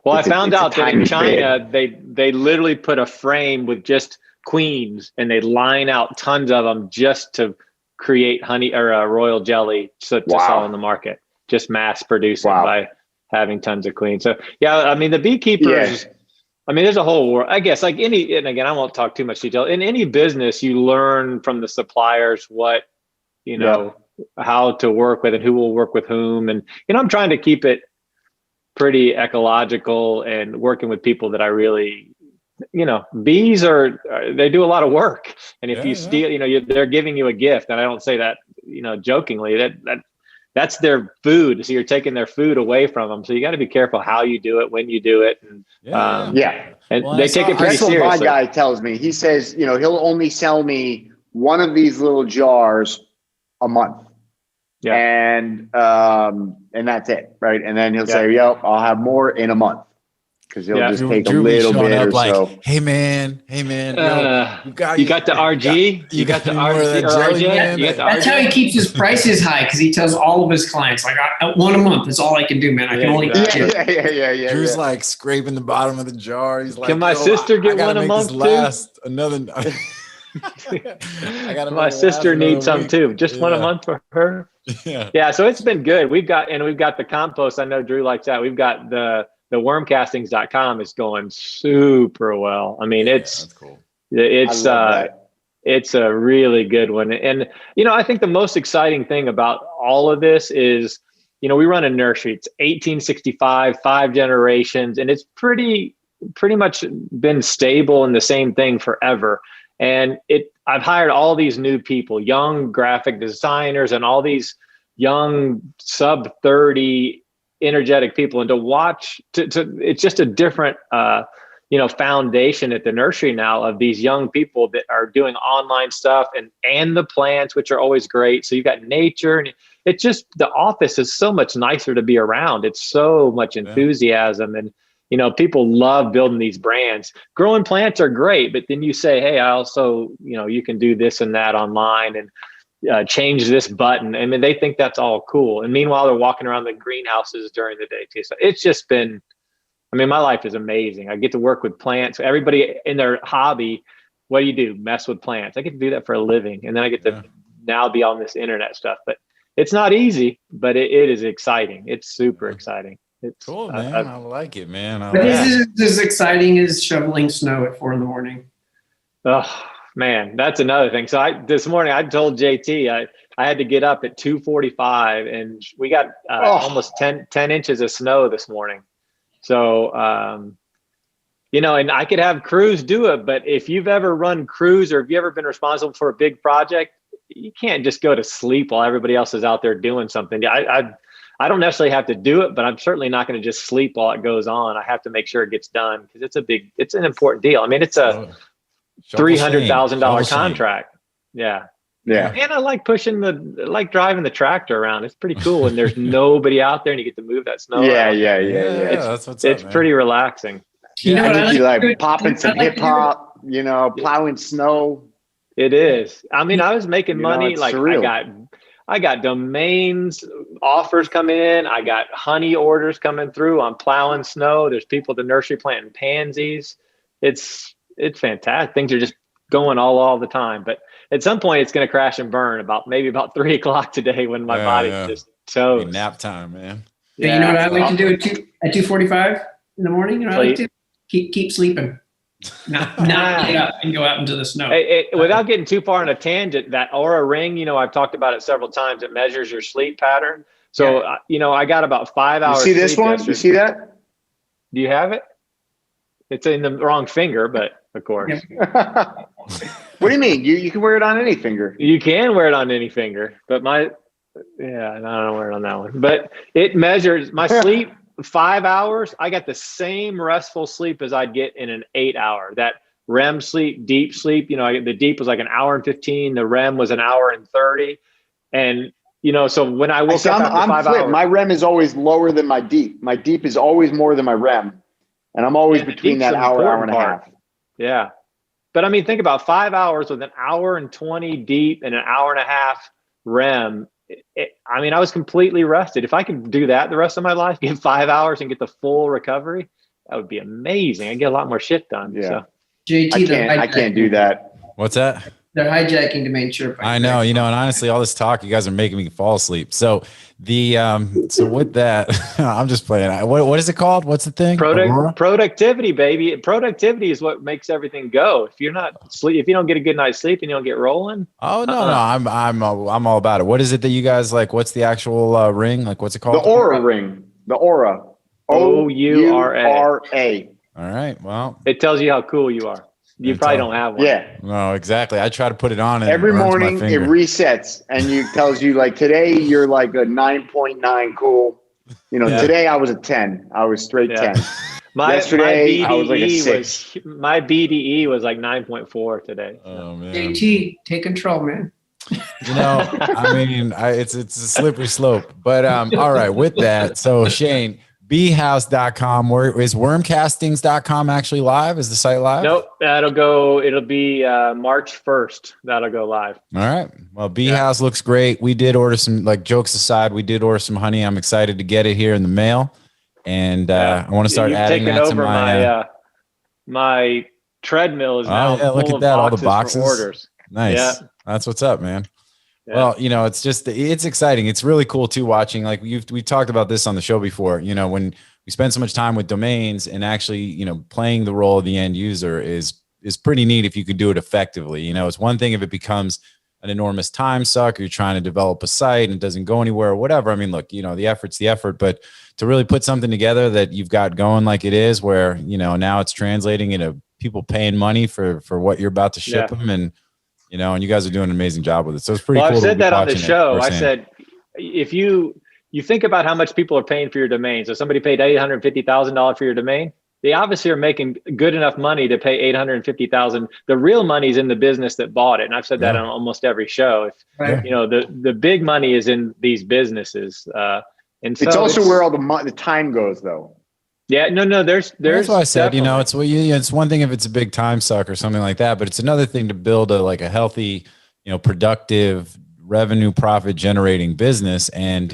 S4: I found out that in China, they literally put a frame with just queens and they line out tons of them just to create honey or royal jelly to sell on the market, just mass produce it by having tons of queens. So yeah, I mean, the beekeepers, I mean, there's a whole world, I guess, like and again, I won't talk too much detail. In any business, you learn from the suppliers what, how to work with and who will work with whom. And, I'm trying to keep it pretty ecological and working with people that I really, bees they do a lot of work. And if you steal, they're giving you a gift. And I don't say that, jokingly, that's their food. So you're taking their food away from them. So you got to be careful how you do it, when you do it. And, and they take it pretty seriously.
S3: That's what my guy tells me. He says, he'll only sell me one of these little jars a month. Yeah. And that's it. Right. And then he'll say, I'll have more in a month. Because he'll just take a little bit or so.
S1: Hey man,
S4: you got the RG. You got the RG.
S2: That's how he keeps his prices high, because he tells all of his clients, like, one a month is all I can do, man. I can only get two.
S3: Yeah.
S1: Drew's like scraping the bottom of the jar. He's like,
S4: can my sister get one a month too? My sister needs some too. Just one a month for her. Yeah. So it's been good. We've got the compost. I know Drew likes that. We've got the wormcastings.com is going super well. I mean, that's cool. It's a really good one. And, I think the most exciting thing about all of this is, we run a nursery. It's 1865, 5 generations, and it's pretty much been stable in the same thing forever. And I've hired all these new people, young graphic designers and all these young sub 30 energetic people, and to watch it's just a different foundation at the nursery now of these young people that are doing online stuff and the plants, which are always great. So you've got nature, and it's just, the office is so much nicer to be around. It's so much enthusiasm, and people love building these brands. Growing plants are great, but then you say, hey, I also, you can do this and that online, and change this button. I mean, they think that's all cool. And meanwhile, they're walking around the greenhouses during the day too. So it's just been, my life is amazing. I get to work with plants. Everybody in their hobby, what do you do? Mess with plants. I get to do that for a living. And then I get to now be on this internet stuff. But it's not easy, but it is exciting. It's super exciting. It's
S1: cool, man. I like it, man.
S2: But is it as exciting as shoveling snow at 4 a.m?
S4: Oh, man, that's another thing. So this morning I told JT I had to get up at 2:45, and we got almost 10 inches of snow this morning. So, and I could have crews do it, but if you've ever run crews or if you've ever been responsible for a big project, you can't just go to sleep while everybody else is out there doing something. I don't necessarily have to do it, but I'm certainly not going to just sleep while it goes on. I have to make sure it gets done, because it's an important deal. I mean, it's a $300,000 contract. Yeah. And I like driving the tractor around. It's pretty cool. And there's nobody out there, and you get to move that snow.
S3: Yeah.
S4: It's pretty relaxing.
S2: You know what I
S3: like popping some hip hop, plowing snow.
S4: It is. I mean, I was making money. Like surreal. I got domains offers coming in. I got honey orders coming through on plowing snow. There's people at the nursery planting pansies. It's fantastic. Things are just going all the time. But at some point, it's going to crash and burn maybe about 3 o'clock today, when my body's just so
S1: nap time, man.
S2: Yeah, you know what I like to do at 2:45 in the morning? You know what I like to do? Keep sleeping. Not get up and go out into the snow.
S4: Without getting too far on a tangent, that Aura ring, I've talked about it several times. It measures your sleep pattern. So, I got about 5 hours.
S3: You see this one? Yesterday. You see that?
S4: Do you have it? It's in the wrong finger, but of course.
S3: What do you mean? You can wear it on any finger.
S4: You can wear it on any finger, but I don't wear it on that one. But it measures my sleep 5 hours. I got the same restful sleep as I'd get in an 8 hour. That REM sleep, deep sleep, the deep was like an hour and 15. The REM was an hour and 30. And, so when I woke up after 5 hours.
S3: My REM is always lower than my deep. My deep is always more than my REM. And I'm always between that hour and a half.
S4: Yeah. But I mean, think about 5 hours with an hour and 20 deep and an hour and a half REM. I was completely rested. If I could do that the rest of my life, get 5 hours and get the full recovery, that would be amazing. I'd get a lot more shit done.
S3: Yeah.
S4: So.
S2: JT,
S3: I can't do that.
S1: What's that?
S2: They're hijacking Domain Sherpa.
S1: I know, and honestly, all this talk, you guys are making me fall asleep. So so with that, I'm just playing. What is it called? What's the thing?
S4: Productivity, baby. Productivity is what makes everything go. If you're not if you don't get a good night's sleep and you don't get rolling.
S1: Oh no, I'm all about it. What is it that you guys like? What's the actual ring? Like, what's it called?
S3: The Aura ring. The Aura.
S4: OURA.
S1: All right. Well,
S4: it tells you how cool you are. You probably don't have one.
S3: Yeah.
S1: No, exactly. I try to put it on. And
S3: every morning it resets and it tells you like today you're like a 9.9 cool. Today I was a 10. I was straight 10. Yesterday I was like a 6.
S4: My BDE was like 9.4 today.
S1: Oh man.
S2: JT, take control, man.
S1: It's a slippery slope. But all right, with that. So Shane, bhouse.com, is wormcastings.com actually live? Is the site live?
S4: Nope. It'll be March 1st. That'll go live.
S1: All right. Well, House looks great. We did order some, like, jokes aside, we did order some honey. I'm excited to get it here in the mail. And I want to start adding that to
S4: my treadmill is now
S1: look at that, all the boxes.
S4: Orders.
S1: Nice. Yeah. That's what's up, man. Yeah. Well, it's exciting. It's really cool too, watching, like we talked about this on the show before, when we spend so much time with domains and actually, playing the role of the end user is pretty neat if you could do it effectively. It's one thing if it becomes an enormous time suck, or you're trying to develop a site and it doesn't go anywhere or whatever. I mean, look, the effort's the effort, but to really put something together that you've got going like it is, where, now it's translating into people paying money for what you're about to ship them, and and you guys are doing an amazing job with it. So it's pretty cool.
S4: I've said that on the show. I said, if you think about how much people are paying for your domain. So somebody paid $850,000 for your domain. They obviously are making good enough money to pay $850,000. The real money is in the business that bought it. And I've said that on almost every show. The big money is in these businesses. And so
S3: it's also where all the time goes though.
S4: Yeah, no, there's
S1: that's why I said, it's one thing if it's a big time suck or something like that, but it's another thing to build a healthy, productive, revenue profit generating business. And,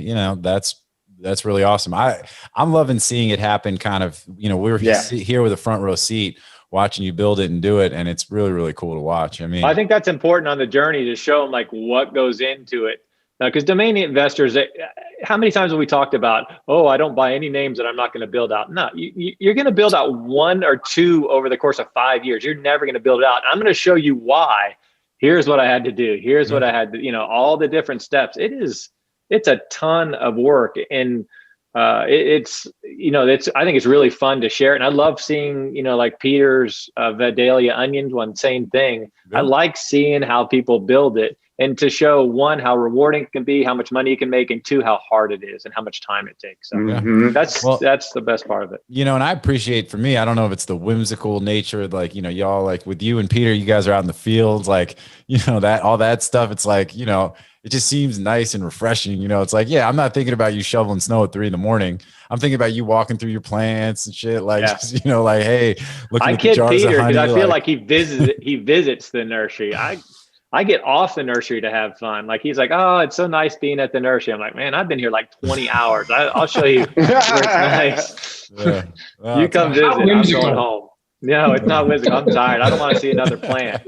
S1: that's really awesome. I'm loving seeing it happen kind of, we were here with a front row seat watching you build it and do it. And it's really, really cool to watch. I think
S4: that's important on the journey to show them like what goes into it. Because domain investors, how many times have we talked about, I don't buy any names that I'm not going to build out? No, you're going to build out one or two over the course of 5 years. You're never going to build it out. I'm going to show you why. Here's what I had to do. Here's what I had to, all the different steps. It's a ton of work. And I think it's really fun to share it. And I love seeing, like Peter's Vidalia Onion one, same thing. Yeah. I like seeing how people build it. And to show, one, how rewarding it can be, how much money you can make, and two, how hard it is and how much time it takes. So that's the best part of it.
S1: And I appreciate, for me, I don't know if it's the whimsical nature, like, y'all, like with you and Peter, you guys are out in the fields, like, that, all that stuff. It's like, it just seems nice and refreshing. It's like, I'm not thinking about you shoveling snow at 3 a.m. I'm thinking about you walking through your plants and shit. Like, just, like, hey, look at the jars
S4: Peter,
S1: of honey.
S4: I feel like he visits the nursery. I get off the nursery to have fun. Like, he's like, oh, it's so nice being at the nursery. I'm like, man, I've been here like 20 hours. I'll show you where it's nice. Yeah. Well, you come visit. I'm going home. No, it's not whimsical. I'm tired. I don't want to see another plant.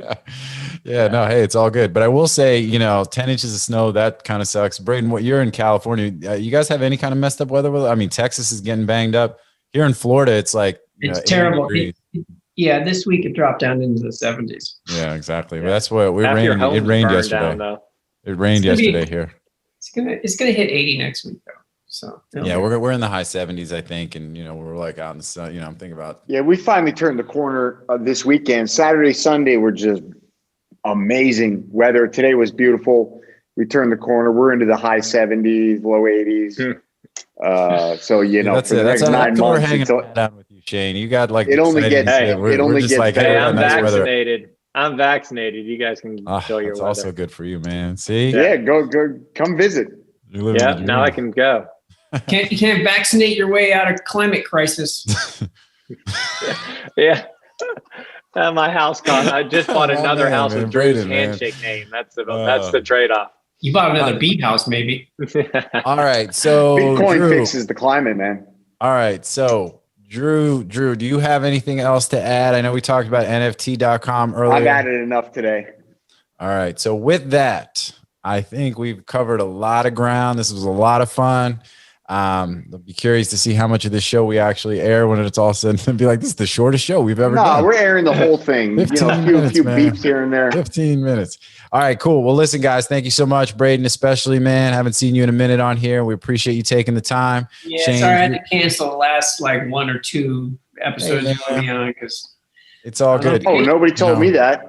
S1: No, hey, it's all good. But I will say, 10 inches of snow, that kind of sucks. Braden, you're in California. You guys have any kind of messed up weather? I mean, Texas is getting banged up. Here in Florida, it's like,
S2: it's terrible. Yeah, this week it dropped down into the 70s.
S1: Yeah, exactly. Yeah. But that's what it rained yesterday. It rained yesterday here.
S2: It's gonna hit 80 next week though. So
S1: we're in the high 70s, I think, and we're like out in the sun. I'm thinking about.
S3: Yeah, we finally turned the corner this weekend. Saturday, Sunday, we're just amazing weather. Today was beautiful. We turned the corner. We're into the high 70s, low 80s. So, you know,
S1: that's
S3: for the next 9
S1: we're
S3: months,
S1: hanging out with you, Shane. You got like
S3: it only
S1: exciting
S3: gets-
S1: shit.
S3: it
S1: We're
S3: only
S1: just
S3: gets
S1: like,
S3: better.
S1: hey,
S4: Hey, I'm
S1: nice weather.
S4: vaccinated. I'm vaccinated. You guys can enjoy your
S1: That's
S4: weather.
S1: also good for you, man. See,
S3: yeah, go come visit.
S1: you're living
S4: Yeah,
S1: the
S4: now I
S1: dream.
S4: can go.
S2: You can't vaccinate your way out of climate crisis.
S4: Yeah. My house cost. I just bought
S1: My
S4: another
S1: man,
S4: house
S1: man,
S4: with Drew's
S1: Braden, man.
S4: handshake name. That's the trade-off.
S2: You bought another beach house, maybe.
S1: All right, so
S3: Bitcoin
S1: Drew,
S3: fixes the climate, man.
S1: all right, so Drew, do you have anything else to add? I know we talked about NFT.com earlier.
S3: I've added enough today.
S1: All right, so with that, I think we've covered a lot of ground. This was a lot of fun. I'll be curious to see how much of this show we actually air when it's all said and be like, this is the shortest show we've ever done.
S3: No, we're airing the whole thing.
S1: 15
S3: a
S1: minutes,
S3: few
S1: man.
S3: beeps here and there.
S1: 15 minutes. All right, cool. Well, listen, guys, thank you so much. Braden, especially, man. Haven't seen you in a minute on here. We appreciate you taking the time.
S2: Yeah,
S1: Shane,
S2: sorry, I had to cancel the last like 1 or 2 episodes
S1: Hey,
S2: you put me on because
S1: it's all good.
S3: Oh, nobody told me that. I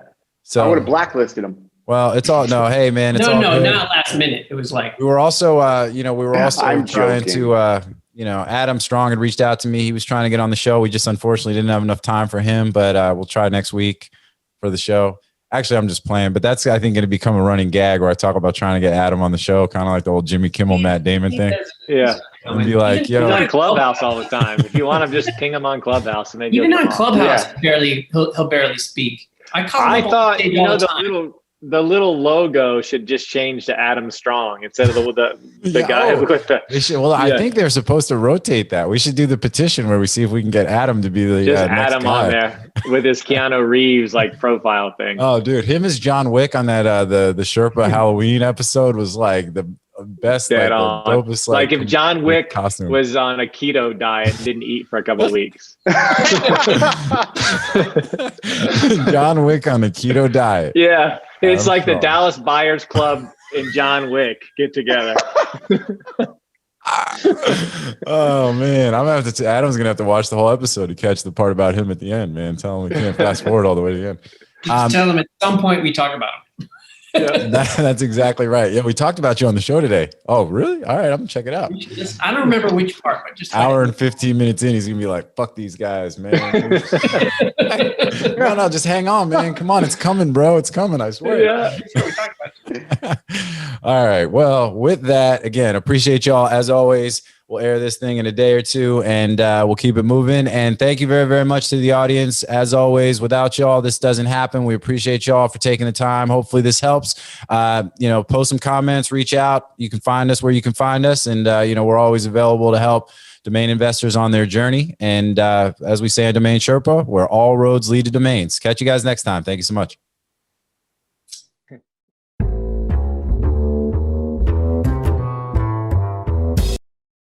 S3: would have
S1: So,
S3: blacklisted him.
S1: well, it's all, no, hey, man, it's all good.
S2: not last minute. It was like
S1: We were also,
S3: I'm
S1: trying
S3: joking.
S1: to, Adam Strong had reached out to me. He was trying to get on the show. We just unfortunately didn't have enough time for him, but we'll try next week for the show. Actually, I'm just playing, but that's, I think, going to become a running gag where I talk about trying to get Adam on the show, kind of like the old Jimmy Kimmel, Matt Damon thing.
S4: Yeah.
S1: And be like,
S4: He's
S1: yo,
S4: on Clubhouse all the time. If you want him, just ping him on Clubhouse, and maybe
S2: even
S4: he'll
S2: on
S4: come on.
S2: Clubhouse,
S3: Yeah.
S2: he'll barely speak. I call him
S4: I
S2: up on
S4: thought
S2: stage
S4: you
S2: all
S4: know
S2: the time.
S4: the little logo should just change to Adam Strong instead of the
S1: Yeah,
S4: guy
S1: oh.
S4: with the
S1: they should, well, I
S4: Yeah.
S1: think they're supposed to rotate that. We should do the petition where we see if we can get Adam to be the
S4: just
S1: next
S4: Adam
S1: guy.
S4: on there with his Keanu Reeves like profile thing.
S1: Oh, dude, him as John Wick on that the Sherpa Halloween episode was like the best,
S4: Dead
S1: like
S4: on.
S1: the dopest,
S4: Like if John Wick
S1: costume.
S4: was on a keto diet and didn't eat for a couple of weeks.
S1: John Wick on a keto diet.
S4: Yeah, it's
S1: Adam
S4: like the
S1: Strong.
S4: Dallas Buyers Club and John Wick get together.
S1: Oh man, I'm gonna have to. Adam's gonna have to watch the whole episode to catch the part about him at the end. Man, tell him we can't fast forward all the way to the end.
S2: Just tell them at some point we talk about him.
S1: That's exactly right. Yeah, we talked about you on the show today. Oh, really? All right, I'm gonna check it out.
S2: I don't remember which part, but just
S1: Hour and 15 minutes in, he's gonna be like, "Fuck these guys, man." No, just hang on, man. Come on, it's coming, bro. It's coming. I swear.
S4: Yeah.
S1: All right. Well, with that, again, appreciate y'all as always. We'll air this thing in a day or two, and we'll keep it moving. And thank you very, very much to the audience. As always, without y'all, this doesn't happen. We appreciate y'all for taking the time. Hopefully, this helps. Post some comments, reach out. You can find us where you can find us, and we're always available to help domain investors on their journey. And as we say on Domain Sherpa, where all roads lead to domains. Catch you guys next time. Thank you so much.